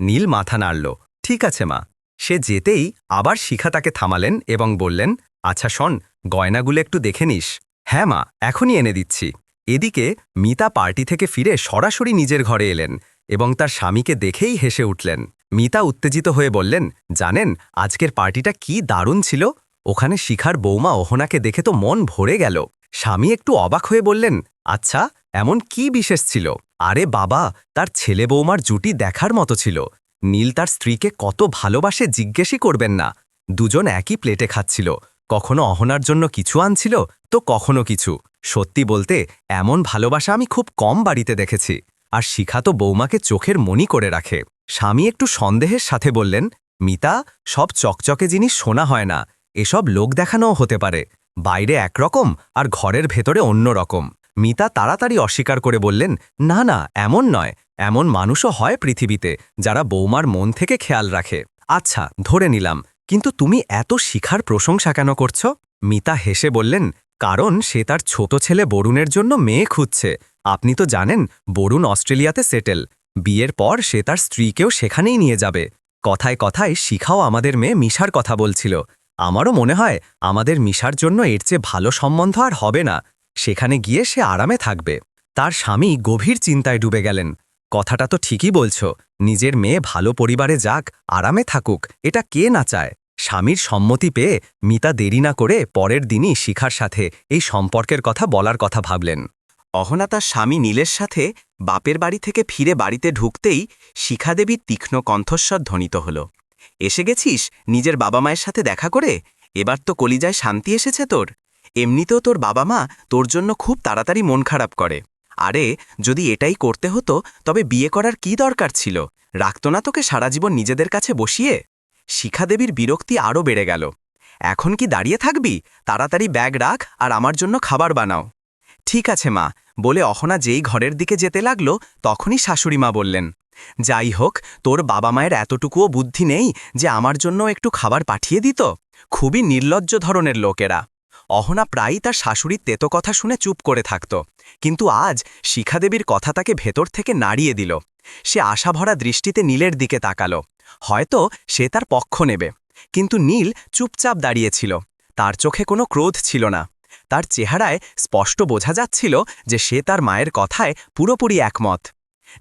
নীল মাথা নাড়ল, ঠিক আছে মা। সে যেতেই আবার শিখা তাকে থামালেন এবং বললেন, আচ্ছা শোন, গয়নাগুলো একটু দেখে নিস। হ্যাঁ মা, এখনই এনে দিচ্ছি। এদিকে মিতা পার্টি থেকে ফিরে সরাসরি নিজের ঘরে এলেন এবং তার স্বামীকে দেখেই হেসে উঠলেন। মিতা উত্তেজিত হয়ে বললেন, জানেন আজকের পার্টিটা কি দারুণ ছিল, ওখানে শিখার বৌমা অহনাকে দেখে তো মন ভরে গেল। স্বামী একটু অবাক হয়ে বললেন, আচ্ছা, এমন কি বিশেষ ছিল? আরে বাবা, তার ছেলে বৌমার জুটি দেখার মতো ছিল। নীল তার স্ত্রীকে কত ভালোবাসে জিজ্ঞেসই করবেন না। দুজন একই প্লেটে খাচ্ছিল, কখনো অহনার জন্য কিছু আনছিল তো কখনো কিছু। সত্যি বলতে এমন ভালোবাসা আমি খুব কম বাড়িতে দেখেছি। আর শিখা তো বৌমাকে চোখের মণি করে রাখে। স্বামী একটু সন্দেহের সাথে বললেন, মিতা, সব চকচকে জিনিস শোনা হয় না, এসব লোক দেখানোও হতে পারে, বাইরে একরকম আর ঘরের ভেতরে অন্য রকম। মিতা তাড়াতাড়ি অস্বীকার করে বললেন, না না, এমন নয়, এমন মানুষও হয় পৃথিবীতে যারা বৌমার মন থেকে খেয়াল রাখে। আচ্ছা, ধরে নিলাম, কিন্তু তুমি এত শিখার প্রশংসা কেন করছ? মিতা হেসে বললেন, কারণ সে তার ছোট ছেলে বরুণের জন্য মেয়ে খুঁজছে। আপনি তো জানেন বরুণ অস্ট্রেলিয়াতে সেটেল, বিয়ের পর সে তার স্ত্রীকেও সেখানেই নিয়ে যাবে। কথায় কথায় শিখাও আমাদের মেয়ে মিশার কথা বলছিল। আমারও মনে হয় আমাদের মিশার জন্য এর চেয়ে ভালো সম্বন্ধ আর হবে না, সেখানে গিয়ে সে আরামে থাকবে। তার স্বামী গভীর চিন্তায় ডুবে গেলেন। কথাটা তো ঠিকই বলছ, নিজের মেয়ে ভালো পরিবারে যাক, আরামে থাকুক, এটা কে না চায়। স্বামীর সম্মতি পেয়ে মিতা দেরি না করে পরের দিনই শিখার সাথে এই সম্পর্কের কথা বলার কথা ভাবলেন। অহনা তার স্বামী নীলের সাথে বাপের বাড়ি থেকে ফিরে বাড়িতে ঢুকতেই শিখাদেবীর তীক্ষ্ণ কণ্ঠস্বর ধ্বনিত হল, এসে গেছিস নিজের বাবা মায়ের সাথে দেখা করে? এবার তো কলিজায় শান্তি এসেছে তোর। এমনিতেও তোর বাবা মা তোর জন্য খুব তাড়াতাড়ি মন খারাপ করে। আরে, যদি এটাই করতে হতো তবে বিয়ে করার কি দরকার ছিল? রাখতো না তোকে সারা জীবন নিজেদের কাছে বসিয়ে? শিখাদেবীর বিরক্তি আরও বেড়ে গেল। এখন কি দাঁড়িয়ে থাকবি? তাড়াতাড়ি ব্যাগ রাখ আর আমার জন্য খাবার বানাও। ঠিক আছে মা, বলে অহনা যেই ঘরের দিকে যেতে লাগল তখনই শাশুড়ি মা বললেন, যাই হোক, তোর বাবা মায়ের এতটুকুও বুদ্ধি নেই যে আমার জন্য একটু খাবার পাঠিয়ে দিত। খুবই নির্লজ্জ ধরনের লোকেরা। অহনা প্রায়ই তার শাশুড়ির তেতো কথা শুনে চুপ করে থাকত, কিন্তু আজ শিখাদেবীর কথা তাকে ভেতর থেকে নাড়িয়ে দিল। সে আশাভরা দৃষ্টিতে নীলের দিকে তাকাল, হয়তো সে তার পক্ষ নেবে। কিন্তু নীল চুপচাপ দাঁড়িয়েছিল, তার চোখে কোনো ক্রোধ ছিল না। তার চেহারায় স্পষ্ট বোঝা যাচ্ছিল যে সে তার মায়ের কথায় পুরোপুরি একমত।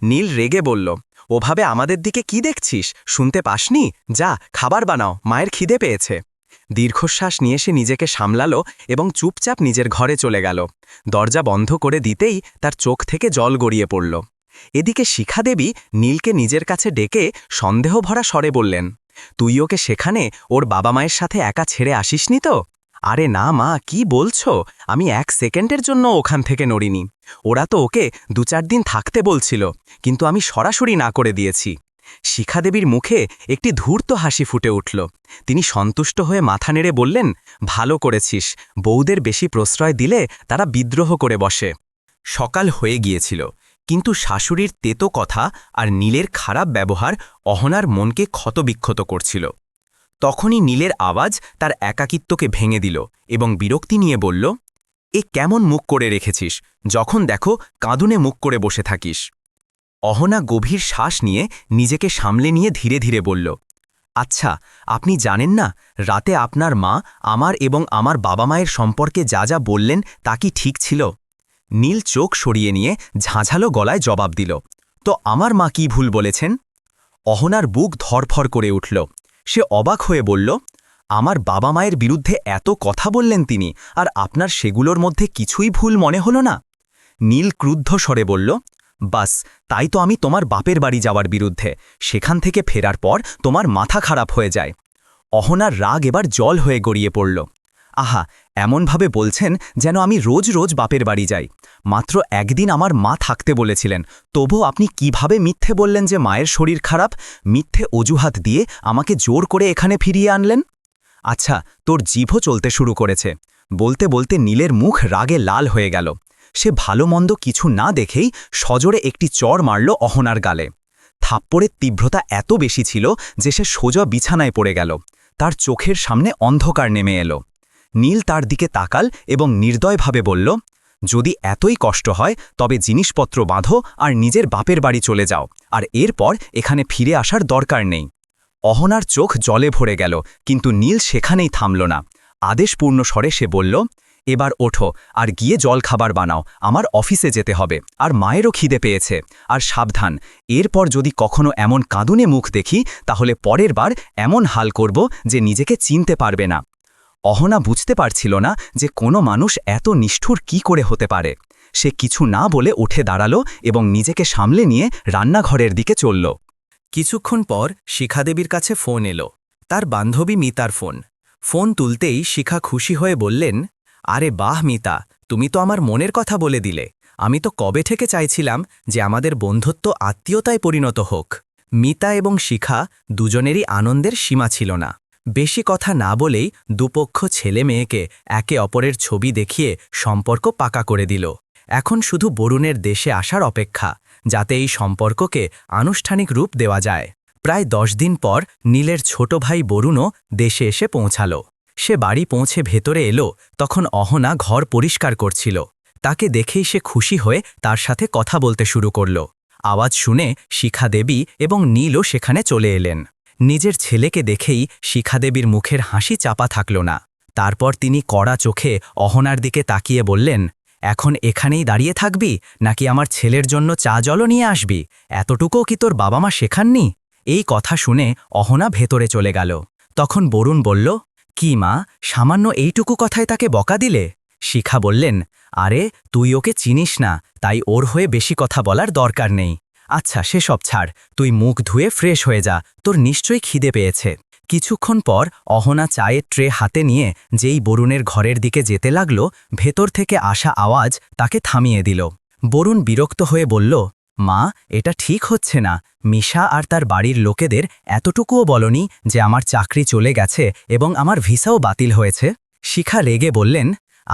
নীল রেগে বলল, ওভাবে আমাদের দিকে কি দেখছিস? শুনতে পাসনি? যা, খাবার বানাও, মায়ের খিদে পেয়েছে। দীর্ঘশ্বাস নিয়ে সে নিজেকে সামলালো এবং চুপচাপ নিজের ঘরে চলে গেল। দরজা বন্ধ করে দিতেই তার চোখ থেকে জল গড়িয়ে পড়ল। এদিকে শিখা দেবী নীলকে নিজের কাছে ডেকে সন্দেহভরা স্বরে বললেন, তুই ওকে সেখানে ওর বাবা মায়ের সাথে একা ছেড়ে আসিসনি তো? আরে না মা, কি বলছো? আমি 1 সেকেন্ডের জন্য ওখান থেকে নড়িনি। ওরা তো ওকে 2-4 দিন থাকতে বলছিল, কিন্তু আমি সরাসরি না করে দিয়েছি। শিখা দেবীর মুখে একটি ধূর্ত হাসি ফুটে উঠল। তিনি সন্তুষ্ট হয়ে মাথা নেড়ে বললেন, ভালো করেছিস। বউদের বেশি প্রশ্রয় দিলে তারা বিদ্রোহ করে বসে। সকাল হয়ে গিয়েছিল, কিন্তু শাশুড়ির তেতো কথা আর নীলের খারাপ ব্যবহার অহনার মনকে ক্ষতবিক্ষত করছিল। তখনই নীলের আওয়াজ তার একাকিত্বকে ভেঙে দিল এবং বিরক্তি নিয়ে বলল, এ কেমন মুখ করে রেখেছিস? যখন দেখো কাঁদুনে মুখ করে বসে থাকিস। অহনা গভীর শ্বাস নিয়ে নিজেকে সামলে নিয়ে ধীরে ধীরে বলল, আচ্ছা, আপনি জানেন না রাতে আপনার মা আমার এবং আমার বাবা মায়ের সম্পর্কে যা যা বললেন তা কি ঠিক ছিল? নীল চোখ সরিয়ে নিয়ে ঝাঁঝালো গলায় জবাব দিল, তো আমার মা কি ভুল বলেছেন? অহনার বুক ধরফর করে উঠল। সে অবাক হয়ে বলল, আমার বাবা মায়ের বিরুদ্ধে এত কথা বললেন তিনি, আর আপনার সেগুলোর মধ্যে কিছুই ভুল মনে হল না? নীল ক্রুদ্ধ স্বরে বলল, বাস, তাই তো আমি তোমার বাপের বাড়ি যাওয়ার বিরুদ্ধে। সেখান থেকে ফেরার পর তোমার মাথা খারাপ হয়ে যায়। অহনার রাগ এবার জল হয়ে গড়িয়ে পড়ল। আহা, এমনভাবে বলছেন যেন আমি রোজ রোজ বাপের বাড়ি যাই। মাত্র একদিন আমার মা থাকতে বলেছিলেন, তবু আপনি কিভাবে মিথ্যে বললেন যে মায়ের শরীর খারাপ? মিথ্যে অজুহাত দিয়ে আমাকে জোর করে এখানে ফিরিয়ে আনলেন। আচ্ছা, তোর জিভও চলতে শুরু করেছে। বলতে বলতে নীলের মুখ রাগে লাল হয়ে গেল। সে ভালো মন্দ কিছু না দেখেই সজোরে একটি চড় মারল অহনার গালে। থাপ্পড়ের তীব্রতা এত বেশি ছিল যে সে সোজা বিছানায় পড়ে গেল। তার চোখের সামনে অন্ধকার নেমে এলো। নীল তার দিকে তাকাল এবং নির্দয়ভাবে বলল, যদি এতই কষ্ট হয় তবে জিনিসপত্র বাঁধো আর নিজের বাপের বাড়ি চলে যাও, আর এরপর এখানে ফিরে আসার দরকার নেই। অহনার চোখ জলে ভরে গেল, কিন্তু নীল সেখানেই থামল না। আদেশপূর্ণ স্বরে সে বলল, এবার ওঠো আর গিয়ে জল খাবার বানাও, আমার অফিসে যেতে হবে, আর মায়েরও খিদে পেয়েছে। আর সাবধান, এরপর যদি কখনো এমন কাঁদুনে মুখ দেখি তাহলে পরের বার এমন হাল করব যে নিজেকে চিনতে পারবে না। অহনা বুঝতে পারছিল না যে কোনো মানুষ এত নিষ্ঠুর কি করে হতে পারে। সে কিছু না বলে উঠে দাঁড়ালো এবং নিজেকে সামলে নিয়ে রান্নাঘরের দিকে চলল। কিছুক্ষণ পর শিখাদেবীর কাছে ফোন এলো। তার বান্ধবী মিতার ফোন। ফোন তুলতেই শিখা খুশি হয়ে বললেন, আরে বাহ মিতা, তুমি তো আমার মনের কথা বলে দিলে। আমি তো কবে থেকে চাইছিলাম যে আমাদের বন্ধুত্ব আত্মীয়তায় পরিণত হোক। মিতা এবং শিখা দুজনেরই আনন্দের সীমা ছিল না। বেশি কথা না বলেই দুপক্ষ ছেলে মেয়েকে একে অপরের ছবি দেখিয়ে সম্পর্ক পাকা করে দিল। এখন শুধু বরুণের দেশে আসার অপেক্ষা, যাতে এই সম্পর্ককে আনুষ্ঠানিক রূপ দেওয়া যায়। প্রায় 10 দিন পর নীলের ছোট ভাই বরুণও দেশে এসে পৌঁছাল। সে বাড়ি পৌঁছে ভেতরে এলো, তখন অহনা ঘর পরিষ্কার করছিল। তাকে দেখেই সে খুশি হয়ে তার সাথে কথা বলতে শুরু করল। আওয়াজ শুনে শিখা দেবী এবং নীলও সেখানে চলে এলেন। নিজের ছেলেকে দেখেই শিখাদেবীর মুখের হাসি চাপা থাকল না। তারপর তিনি কড়া চোখে অহনার দিকে তাকিয়ে বললেন, এখন এখানেই দাঁড়িয়ে থাকবি নাকি আমার ছেলের জন্য চা জলও নিয়ে আসবি? এতটুকুও কি তোর বাবা মা শেখাননি? এই কথা শুনে অহনা ভেতরে চলে গেল। তখন বরুণ বলল, কি মা, সামান্য এইটুকু কথায় তাকে বকা দিলে? শিখা বললেন, আরে তুই ওকে চিনিস না, তাই ওর হয়ে বেশি কথা বলার দরকার নেই। আচ্ছা সেসব ছাড়, তুই মুখ ধুয়ে ফ্রেশ হয়ে যা, তোর নিশ্চয়ই খিদে পেয়েছে। কিছুক্ষণ পর অহনা চায়ের ট্রে হাতে নিয়ে যেই বরুণের ঘরের দিকে যেতে লাগল, ভেতর থেকে আসা আওয়াজ তাকে থামিয়ে দিল। বরুণ বিরক্ত হয়ে বলল, মা, এটা ঠিক হচ্ছে না। মিশা আর তার বাড়ির লোকেদের এতটুকুও বলনি যে আমার চাকরি চলে গেছে এবং আমার ভিসাও বাতিল হয়েছে? শিখা রেগে বললেন,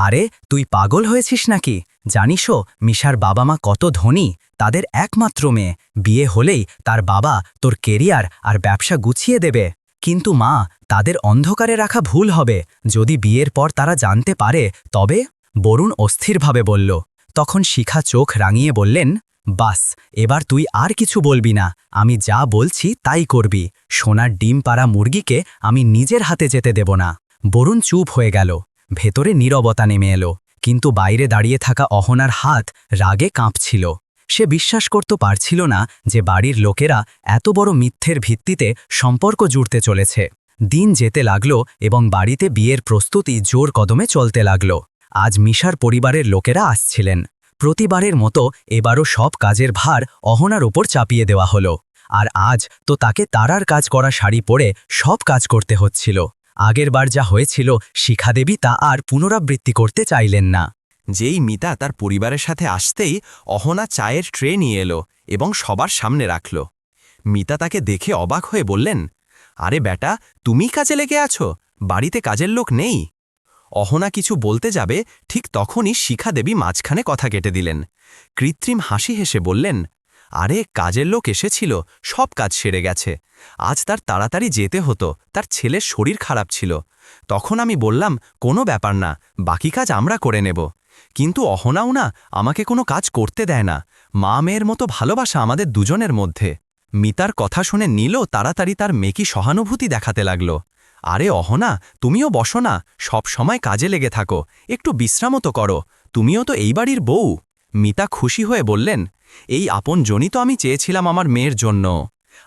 আরে তুই পাগল হয়েছিস নাকি? জানিসও মিশার বাবা মা কত ধনী, তাদের একমাত্র মেয়ে। বিয়ে হলেই তার বাবা তোর কেরিয়ার আর ব্যবসা গুছিয়ে দেবে। কিন্তু মা, তাদের অন্ধকারে রাখা ভুল হবে। যদি বিয়ের পর তারা জানতে পারে তবে? বরুণ অস্থিরভাবে বলল। তখন শিখা চোখ রাঙিয়ে বললেন, বাস, এবার তুই আর কিছু বলবি না। আমি যা বলছি তাই করবি। সোনার ডিম পাড়া মুরগিকে আমি নিজের হাতে যেতে দেব না। বরুণ চুপ হয়ে গেল। ভেতরে নীরবতা নেমে এলো, কিন্তু বাইরে দাঁড়িয়ে থাকা অহনার হাত রাগে কাঁপছিল। সে বিশ্বাস করতে পারছিল না যে বাড়ির লোকেরা এত বড় মিথ্যের ভিত্তিতে সম্পর্ক জুড়তে চলেছে। দিন যেতে লাগল এবং বাড়িতে বিয়ের প্রস্তুতি জোর কদমে চলতে লাগল। আজ মিশার পরিবারের লোকেরা আসছিলেন। প্রতিবারের মতো এবারও সব কাজের ভার অহনার ওপর চাপিয়ে দেওয়া হলো। আর আজ তো তাকে তারার কাজ করা শাড়ি পরে সব কাজ করতে হচ্ছিল। আগেরবার যা হয়েছিল শিখাদেবী তা আর পুনরাবৃত্তি করতে চাইলেন না। যেই মিতা তার পরিবারের সাথে আসতেই অহনা চায়ের ট্রে নিয়ে এলো এবং সবার সামনে রাখল। মিতা তাকে দেখে অবাক হয়ে বললেন, আরে বেটা, তুমি কাজে লেগে আছো, বাড়িতে কাজের লোক নেই? অহনা কিছু বলতে যাবে, ঠিক তখনই শিখাদেবী মাঝখানে কথা কেটে দিলেন। কৃত্রিম হাসি হেসে বললেন, আরে কাজের লোক এসেছিল, সব কাজ সেরে গেছে। আজ তার তাড়াতাড়ি যেতে হতো, তার ছেলের শরীর খারাপ ছিল। তখন আমি বললাম, কোনো ব্যাপার না, বাকি কাজ আমরা করে নেব। কিন্তু অহনাও না আমাকে কোনো কাজ করতে দেয় না। মা মেয়ের মতো ভালোবাসা আমাদের দুজনের মধ্যে। মিতার কথা শুনে নীলও তাড়াতাড়ি তার মেকি সহানুভূতি দেখাতে লাগল। আরে অহনা, তুমিও বসো না, সব সময় কাজে লেগে থাকো, একটু বিশ্রামও তো করো, তুমিও তো এই বাড়ির বউ। মিতা খুশি হয়ে বললেন, এই আপন জনই তো আমি চেয়েছিলাম আমার মেয়ের জন্য।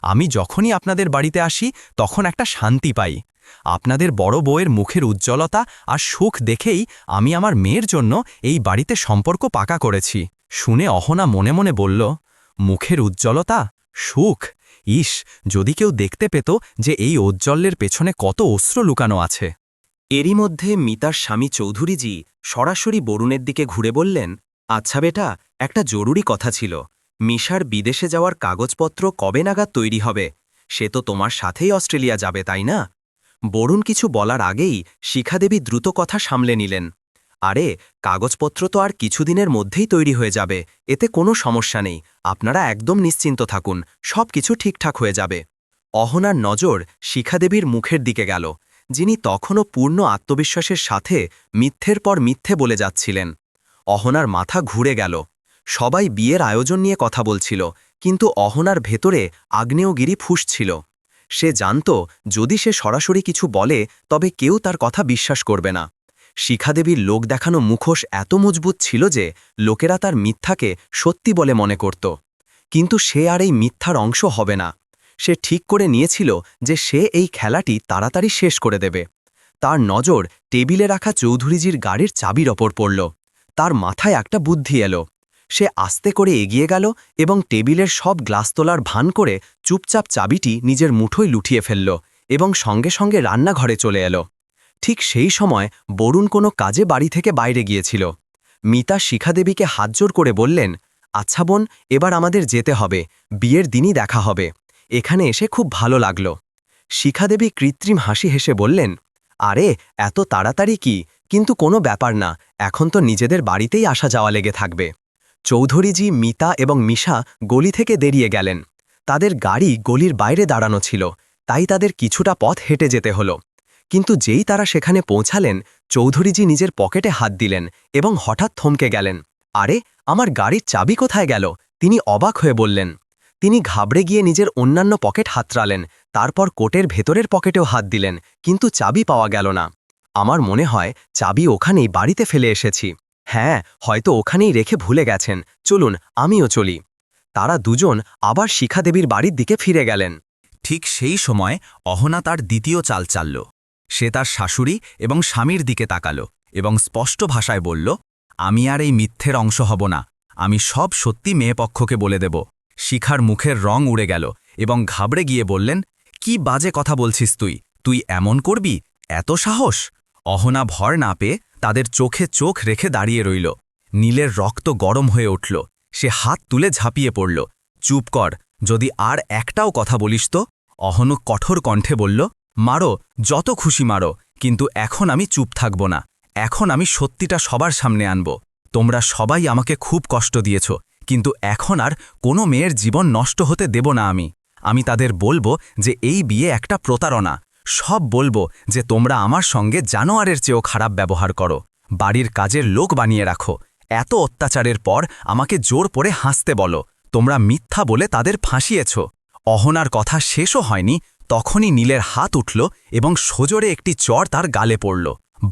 আমি যখনই আপনাদের বাড়িতে আসি তখন একটা শান্তি পাই। আপনাদের বড় বউয়ের মুখের উজ্জ্বলতা আর সুখ দেখেই আমি আমার মেয়ের জন্য এই বাড়িতে সম্পর্ক পাকা করেছি। শুনে অহনা মনে মনে বলল, মুখের উজ্জ্বলতা, সুখ, ইস, যদি কেউ দেখতে পেত যে এই ঔজ্জ্বল্যের পেছনে কত অশ্রু লুকানো আছে। এরই মধ্যে মিতার স্বামী চৌধুরীজি সরাসরি বরুণের দিকে ঘুরে বললেন, আচ্ছা বেটা, একটা জরুরি কথা ছিল। মিশার বিদেশে যাওয়ার কাগজপত্র কবে নাগাদ তৈরি হবে? সে তো তোমার সাথেই অস্ট্রেলিয়া যাবে, তাই না? বরুণ কিছু বলার আগেই শিখাদেবী দ্রুত কথা সামলে নিলেন। আরে, কাগজপত্র তো আর কিছুদিনের মধ্যেই তৈরি হয়ে যাবে, এতে কোনো সমস্যা নেই, আপনারা একদম নিশ্চিন্ত থাকুন, সব কিছু ঠিকঠাক হয়ে যাবে। অহনার নজর শিখাদেবীর মুখের দিকে গেল, যিনি তখনও পূর্ণ আত্মবিশ্বাসের সাথে মিথ্যের পর মিথ্যে বলে যাচ্ছিলেন। অহনার মাথা ঘুরে গেল। সবাই বিয়ের আয়োজন নিয়ে কথা বলছিল, কিন্তু অহনার ভেতরে আগ্নেয়গিরি ফুঁসছিল। সে জানত যদি সে সরাসরি কিছু বলে তবে কেউ তার কথা বিশ্বাস করবে না। শিখাদেবীর লোক দেখানো মুখোশ এত মজবুত ছিল যে লোকেরা তার মিথ্যাকে সত্যি বলে মনে করত। কিন্তু সে আর এই মিথ্যার অংশ হবে না। সে ঠিক করে নিয়েছিল যে সে এই খেলাটি তাড়াতাড়ি শেষ করে দেবে। তার নজর টেবিলে রাখা চৌধুরীজির গাড়ির চাবির ওপর পড়ল। তার মাথায় একটা বুদ্ধি এলো। সে আস্তে করে এগিয়ে গেল এবং টেবিলের সব গ্লাস তোলার ভান করে চুপচাপ চাবিটি নিজের মুঠোয় লুঠিয়ে ফেলল এবং সঙ্গে সঙ্গে রান্নাঘরে চলে এলো। ঠিক সেই সময় বরুণ কোনো কাজে বাড়ি থেকে বাইরে গিয়েছিল। মিতা শিখাদেবীকে হাতজোড় করে বললেন, আচ্ছা বোন, এবার আমাদের যেতে হবে, বিয়ের দিনই দেখা হবে। এখানে এসে খুব ভালো লাগল। শিখাদেবী কৃত্রিম হাসি হেসে বললেন, আরে এত তাড়াতাড়ি কি, কিন্তু কোনো ব্যাপার না, এখন তো নিজেদের বাড়িতেই আসা যাওয়া লেগে থাকবে। চৌধুরীজি, মিতা এবং মিশা গলি থেকে বেরিয়ে গেলেন। তাদের গাড়ি গলির বাইরে দাঁড়ানো ছিল, তাই তাদের কিছুটা পথ হেঁটে যেতে হলো। কিন্তু যেই তারা সেখানে পৌঁছালেন, চৌধুরীজি নিজের পকেটে হাত দিলেন এবং হঠাৎ থমকে গেলেন। আরে, আমার গাড়ির চাবি কোথায় গেল? তিনি অবাক হয়ে বললেন। তিনি ঘাবড়ে গিয়ে নিজের অন্যান্য পকেট হাতড়ালেন, তারপর কোটের ভেতরের পকেটেও হাত দিলেন, কিন্তু চাবি পাওয়া গেল না। আমার মনে হয় চাবি ওখানেই বাড়িতে ফেলে এসেছি। হ্যাঁ, হয়তো ওখানেই রেখে ভুলে গেছেন, চলুন আমিও চলি। তারা দুজন আবার শিখাদেবীর বাড়ির দিকে ফিরে গেলেন। ঠিক সেই সময় অহনা তার দ্বিতীয় চাল চালল। সে তার শাশুড়ি এবং স্বামীর দিকে তাকালো এবং স্পষ্ট ভাষায় বলল, আমি আর এই মিথ্যের অংশ হব না, আমি সব সত্যি মেয়েপক্ষকে বলে দেব। শিখার মুখের রং উড়ে গেল এবং ঘাবড়ে গিয়ে বললেন, কি বাজে কথা বলছিস তুই? তুই এমন করবি? এত সাহস? অহনা ভর না পেয়ে তাদের চোখে চোখ রেখে দাঁড়িয়ে রইল। নীলের রক্ত গরম হয়ে উঠল। সে হাত তুলে ঝাঁপিয়ে পড়ল। চুপ কর, যদি আর একটাও কথা বলিস তো। অহনু কঠোর কণ্ঠে বলল, মারো, যত খুশি মারো, কিন্তু এখন আমি চুপ থাকব না। এখন আমি সত্যিটা সবার সামনে আনব। তোমরা সবাই আমাকে খুব কষ্ট দিয়েছ, কিন্তু এখন আর কোনো মেয়ের জীবন নষ্ট হতে দেব না আমি তাদের বলবো যে এই বিয়ে একটা প্রতারণা। সব বলবো যে তোমরা আমার সঙ্গে জানোয়ারের চেয়েও খারাপ ব্যবহার করো, বাড়ির কাজের লোক বানিয়ে রাখো। এত অত্যাচারের পর আমাকে জোর করে হাসতে বলো। তোমরা মিথ্যা বলে তাদের ফাঁসিয়েছ। অহনার কথা শেষও হয়নি, তখনই নীলের হাত উঠল এবং সজোরে একটি চড় তার গালে পড়ল।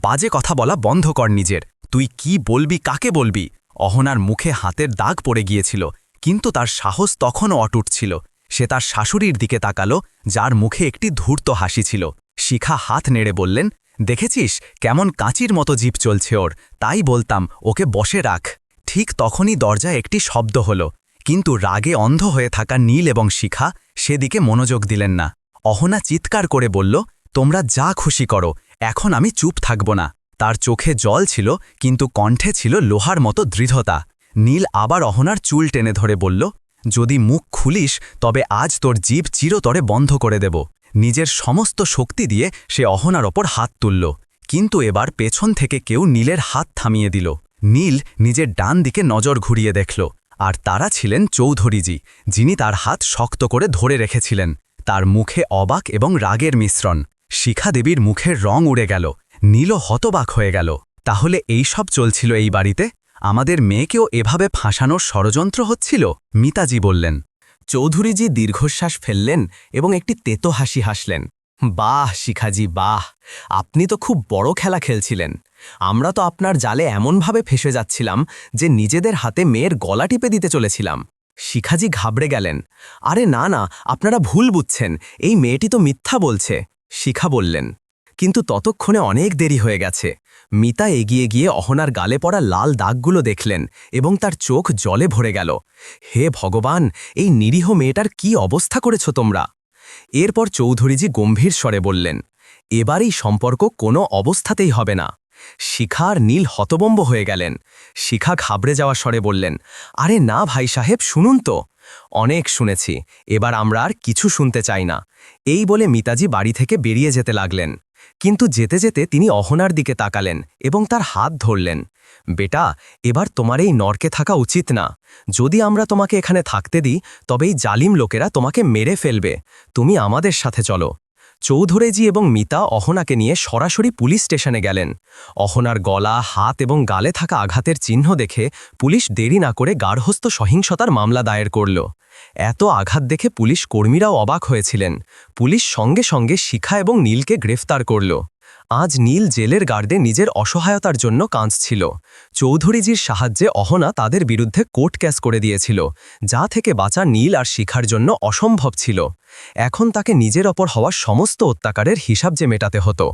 বাজে কথা বলা বন্ধ কর নিজের। তুই কি বলবি, কাকে বলবি? অহনার মুখে হাতের দাগ পড়ে গিয়েছিল, কিন্তু তার সাহস তখনও অটুট ছিল। সে তার শাশুড়ির দিকে তাকালো, যার মুখে একটি ধূর্ত হাসি ছিল। শিখা হাত নেড়ে বললেন, দেখেছিস কেমন কাঁচির মতো জিভ চলছে ওর, তাই বলতাম ওকে বসে রাখ। ঠিক তখনই দরজায় একটি শব্দ হল, কিন্তু রাগে অন্ধ হয়ে থাকা নীল এবং শিখা সেদিকে মনোযোগ দিলেন না। অহনা চিৎকার করে বলল, তোমরা যা খুশি করো, এখন আমি চুপ থাকব না। তার চোখে জল ছিল, কিন্তু কণ্ঠে ছিল লোহার মতো দৃঢ়তা। নীল আবার অহনার চুল টেনে ধরে বলল, যদি মুখ খুলিস তবে আজ তোর জিভ চিরতরে বন্ধ করে দেব। নিজের সমস্ত শক্তি দিয়ে সে অহনার ওপর হাত তুলল, কিন্তু এবার পেছন থেকে কেউ নীলের হাত থামিয়ে দিল। নীল নিজের ডান দিকে নজর ঘুরিয়ে দেখল, আর তারা ছিলেন চৌধুরীজি, যিনি তার হাত শক্ত করে ধরে রেখেছিলেন। তার মুখে অবাক এবং রাগের মিশ্রণ। শিখা দেবীর মুখের রং উড়ে গেল। নীলও হতবাক হয়ে গেল। তাহলে এই সব চলছিল এই বাড়িতে? আমাদের মেয়েকেও এভাবে ফাঁসানোর ষড়যন্ত্র হচ্ছিল? মিতাজি বললেন। চৌধুরীজি দীর্ঘশ্বাস ফেললেন এবং একটি তেতো হাসি হাসলেন। বাহ শিখাজি, বাহ! আপনি তো খুব বড় খেলা খেলছিলেন। আমরা তো আপনার জালে এমনভাবে ফেসে যাচ্ছিলাম যে নিজেদের হাতে মেয়ের গলা টিপে দিতে চলেছিলাম। শিখাজি ঘাবড়ে গেলেন। আরে না না, আপনারা ভুল বুঝছেন, এই মেয়েটি তো মিথ্যা বলছে, শিখা বললেন। কিন্তু ততক্ষণে অনেক দেরি হয়ে গেছে। মিতা এগিয়ে গিয়ে অহনার গালে পড়া লাল দাগগুলো দেখলেন এবং তার চোখ জলে ভরে গেল। হে ভগবান, এই নিরীহ মেয়েটার কি অবস্থা করেছ তোমরা? এরপর চৌধুরীজি গম্ভীর স্বরে বললেন, এবার এই সম্পর্ক কোনো অবস্থাতেই হবে না। শিখা আর নীল হতবম্ব হয়ে গেলেন। শিখা ঘাবড়ে যাওয়া স্বরে বললেন, আরে না ভাই সাহেব, শুনুন তো। অনেক শুনেছি, এবার আমরা আর কিছু শুনতে চাই না। এই বলে মিতাজি বাড়ি থেকে বেরিয়ে যেতে লাগলেন। কিন্তু যেতে যেতে তিনি অহনার দিকে তাকালেন এবং তার হাত ধরলেন। বেটা, এবার তোমার এই নরকে থাকা উচিত না। যদি আমরা তোমাকে এখানে থাকতে দিই তবে এই জালিম লোকেরা তোমাকে মেরে ফেলবে। তুমি আমাদের সাথে চলো। চৌধুরীজি এবং মিতা অহনাকে নিয়ে সরাসরি পুলিশ স্টেশনে গেলেন। অহনার গলা, হাত এবং গালে থাকা আঘাতের চিহ্ন দেখে পুলিশ দেরি না করে গার্হস্থ্য সহিংসতার মামলা দায়ের করল। এত আঘাত দেখে পুলিশ কর্মীরাও অবাক হয়েছিলেন। পুলিশ সঙ্গে সঙ্গে শিখা এবং নীলকে গ্রেফতার করল। আজ নীল জেলের গার্ডে নিজের অসহায়তার জন্য কাঁদছিল। চৌধুরীজির সাহায্যে অহনা তাদের বিরুদ্ধে কোর্ট ক্যাস করে দিয়েছিল, যা থেকে বাঁচা নীল আর শিখার জন্য অসম্ভব ছিল। এখন তাকে নিজের ওপর হওয়া সমস্ত অত্যাচারের হিসাব যে মেটাতে হতো।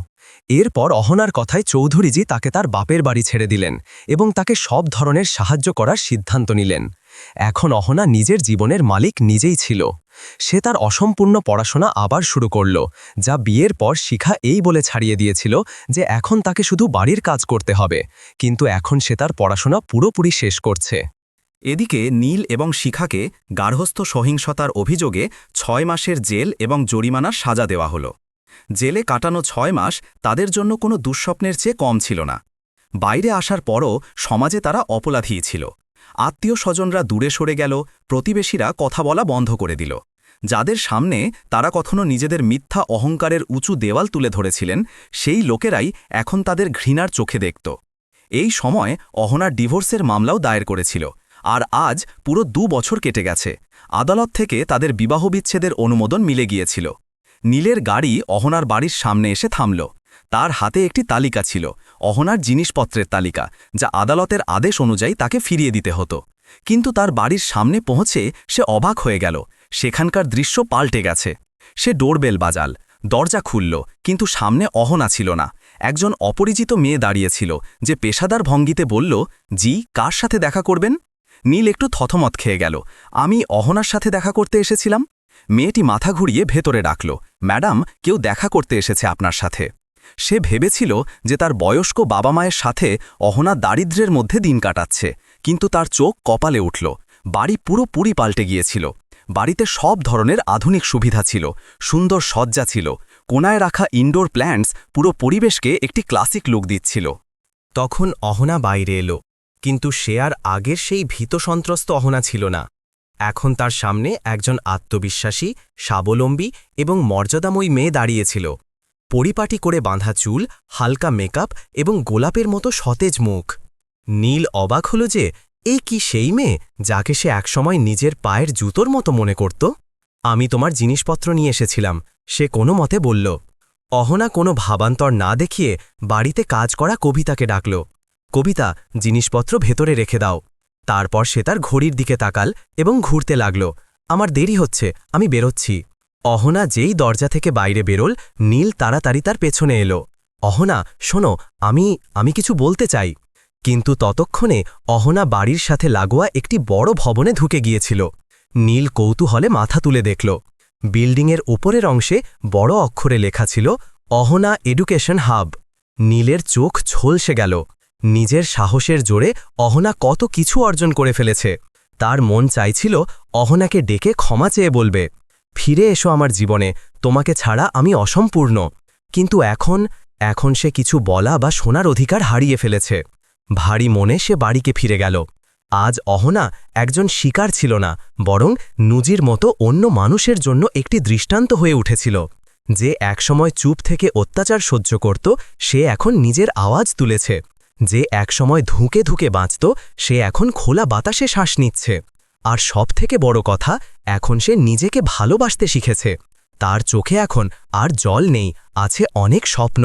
এরপর অহনার কথায় চৌধুরীজি তাকে তার বাপের বাড়ি ছেড়ে দিলেন এবং তাকে সব ধরনের সাহায্য করার সিদ্ধান্ত নিলেন। এখন অহনা নিজের জীবনের মালিক নিজেই ছিল। সে তার অসম্পূর্ণ পড়াশোনা আবার শুরু করল, যা বিয়ের পর শিখা এই বলে ছাড়িয়ে দিয়েছিল যে এখন তাকে শুধু বাড়ির কাজ করতে হবে, কিন্তু এখন সে তার পড়াশোনা পুরোপুরি শেষ করছে। এদিকে নীল এবং শিখাকে গার্হস্থ্য সহিংসতার অভিযোগে ৬ মাসের জেল এবং জরিমানার সাজা দেওয়া হল। জেলে কাটানো ৬ মাস তাদের জন্য কোনো দুঃস্বপ্নের চেয়ে কম ছিল না। বাইরে আসার পরও সমাজে তারা অপরাধী ছিল। আত্মীয় স্বজনরা দূরে সরে গেল, প্রতিবেশীরা কথা বলা বন্ধ করে দিল। যাদের সামনে তারা কখনো নিজেদের মিথ্যা অহংকারের উঁচু দেওয়াল তুলে ধরেছিলেন, সেই লোকেরাই এখন তাদের ঘৃণার চোখে দেখত। এই সময় অহনার ডিভোর্সের মামলাও দায়ের করেছিল, আর আজ পুরো ২ বছর কেটে গেছে। আদালত থেকে তাদের বিবাহবিচ্ছেদের অনুমোদন মিলে গিয়েছিল। নীলের গাড়ি অহনার বাড়ির সামনে এসে থামল। তার হাতে একটি তালিকা ছিল, অহনার জিনিসপত্রের তালিকা, যা আদালতের আদেশ অনুযায়ী তাকে ফিরিয়ে দিতে হতো। কিন্তু তার বাড়ির সামনে পৌঁছে সে অবাক হয়ে গেল। সেখানকার দৃশ্য পাল্টে গেছে। সে ডোরবেল বাজাল, দরজা খুলল, কিন্তু সামনে অহনা ছিল না। একজন অপরিচিত মেয়ে দাঁড়িয়েছিল, যে পেশাদার ভঙ্গিতে বলল, জি, কার সাথে দেখা করবেন? নীল একটু থতমত খেয়ে গেল। আমি অহনার সাথে দেখা করতে এসেছিলাম। মেয়েটি মাথা ঘুরিয়ে ভেতরে ডাকল, ম্যাডাম, কেউ দেখা করতে এসেছে আপনার সাথে। সে ভেবেছিল যে তার বয়স্ক বাবা মায়ের সাথে অহনা দারিদ্র্যের মধ্যে দিন কাটাচ্ছে, কিন্তু তার চোখ কপালে উঠল। বাড়ি পুরোপুরি পাল্টে গিয়েছিল। বাড়িতে সব ধরনের আধুনিক সুবিধা ছিল, সুন্দর সজ্জা ছিল, কোনায় রাখা ইনডোর প্ল্যান্টস পুরো পরিবেশকে একটি ক্লাসিক লুক দিচ্ছিল। তখন অহনা বাইরে এলো, কিন্তু সে আর আগের সেই ভীত সন্ত্রস্ত অহনা ছিল না। এখন তার সামনে একজন আত্মবিশ্বাসী, স্বাবলম্বী এবং মর্যাদাময়ী মেয়ে দাঁড়িয়েছিল। পরিপাটি করে বাঁধা চুল, হালকা মেকআপ এবং গোলাপের মতো সতেজ মুখ। নীল অবাক হল যে এই কি সেই মেয়ে যাকে সে একসময় নিজের পায়ের জুতোর মতো মনে করত। আমি তোমার জিনিসপত্র নিয়ে এসেছিলাম, সে কোনো মতে বলল। অহনা কোনো ভাবান্তর না দেখিয়ে বাড়িতে কাজ করা কবিতাকে ডাকল। কবিতা, জিনিসপত্র ভেতরে রেখে দাও। তারপর সে তার ঘড়ির দিকে তাকাল এবং ঘুরতে লাগল। আমার দেরি হচ্ছে, আমি বেরোচ্ছি। অহনা যেই দরজা থেকে বাইরে বেরোল, নীল তাড়াতাড়ি তার পেছনে এলো। অহনা, শোনো, আমি কিছু বলতে চাই। কিন্তু ততক্ষণে অহনা বাড়ির সাথে লাগোয়া একটি বড় ভবনে ঢুকে গিয়েছিল। নীল কৌতূহলে মাথা তুলে দেখল। বিল্ডিংয়ের উপরের অংশে বড় অক্ষরে লেখা ছিল অহনা এডুকেশন হাব। নীলের চোখ ঝলসে গেল। নিজের সাহসের জোরে অহনা কত কিছু অর্জন করে ফেলেছে। তার মন চাইছিল অহনাকে ডেকে ক্ষমা চেয়ে বলবে, ফিরে এসো আমার জীবনে, তোমাকে ছাড়া আমি অসম্পূর্ণ। কিন্তু এখন সে কিছু বলা বা শোনার অধিকার হারিয়ে ফেলেছে। ভারী মনে সে বাড়িকে ফিরে গেল। আজ অহনা একজন শিকার ছিল না, বরং নুজির মতো অন্য মানুষের জন্য একটি দৃষ্টান্ত হয়ে উঠেছিল। যে একসময় চুপ থেকে অত্যাচার সহ্য করত, সে এখন নিজের আওয়াজ তুলেছে। যে একসময় ধুঁকে ধুঁকে বাঁচত, সে এখন খোলা বাতাসে শ্বাস নিচ্ছে। আর সবথেকে বড় কথা, এখন সে নিজেকে ভালোবাসতে শিখেছে। তার চোখে এখন আর জল নেই, আছে অনেক স্বপ্ন।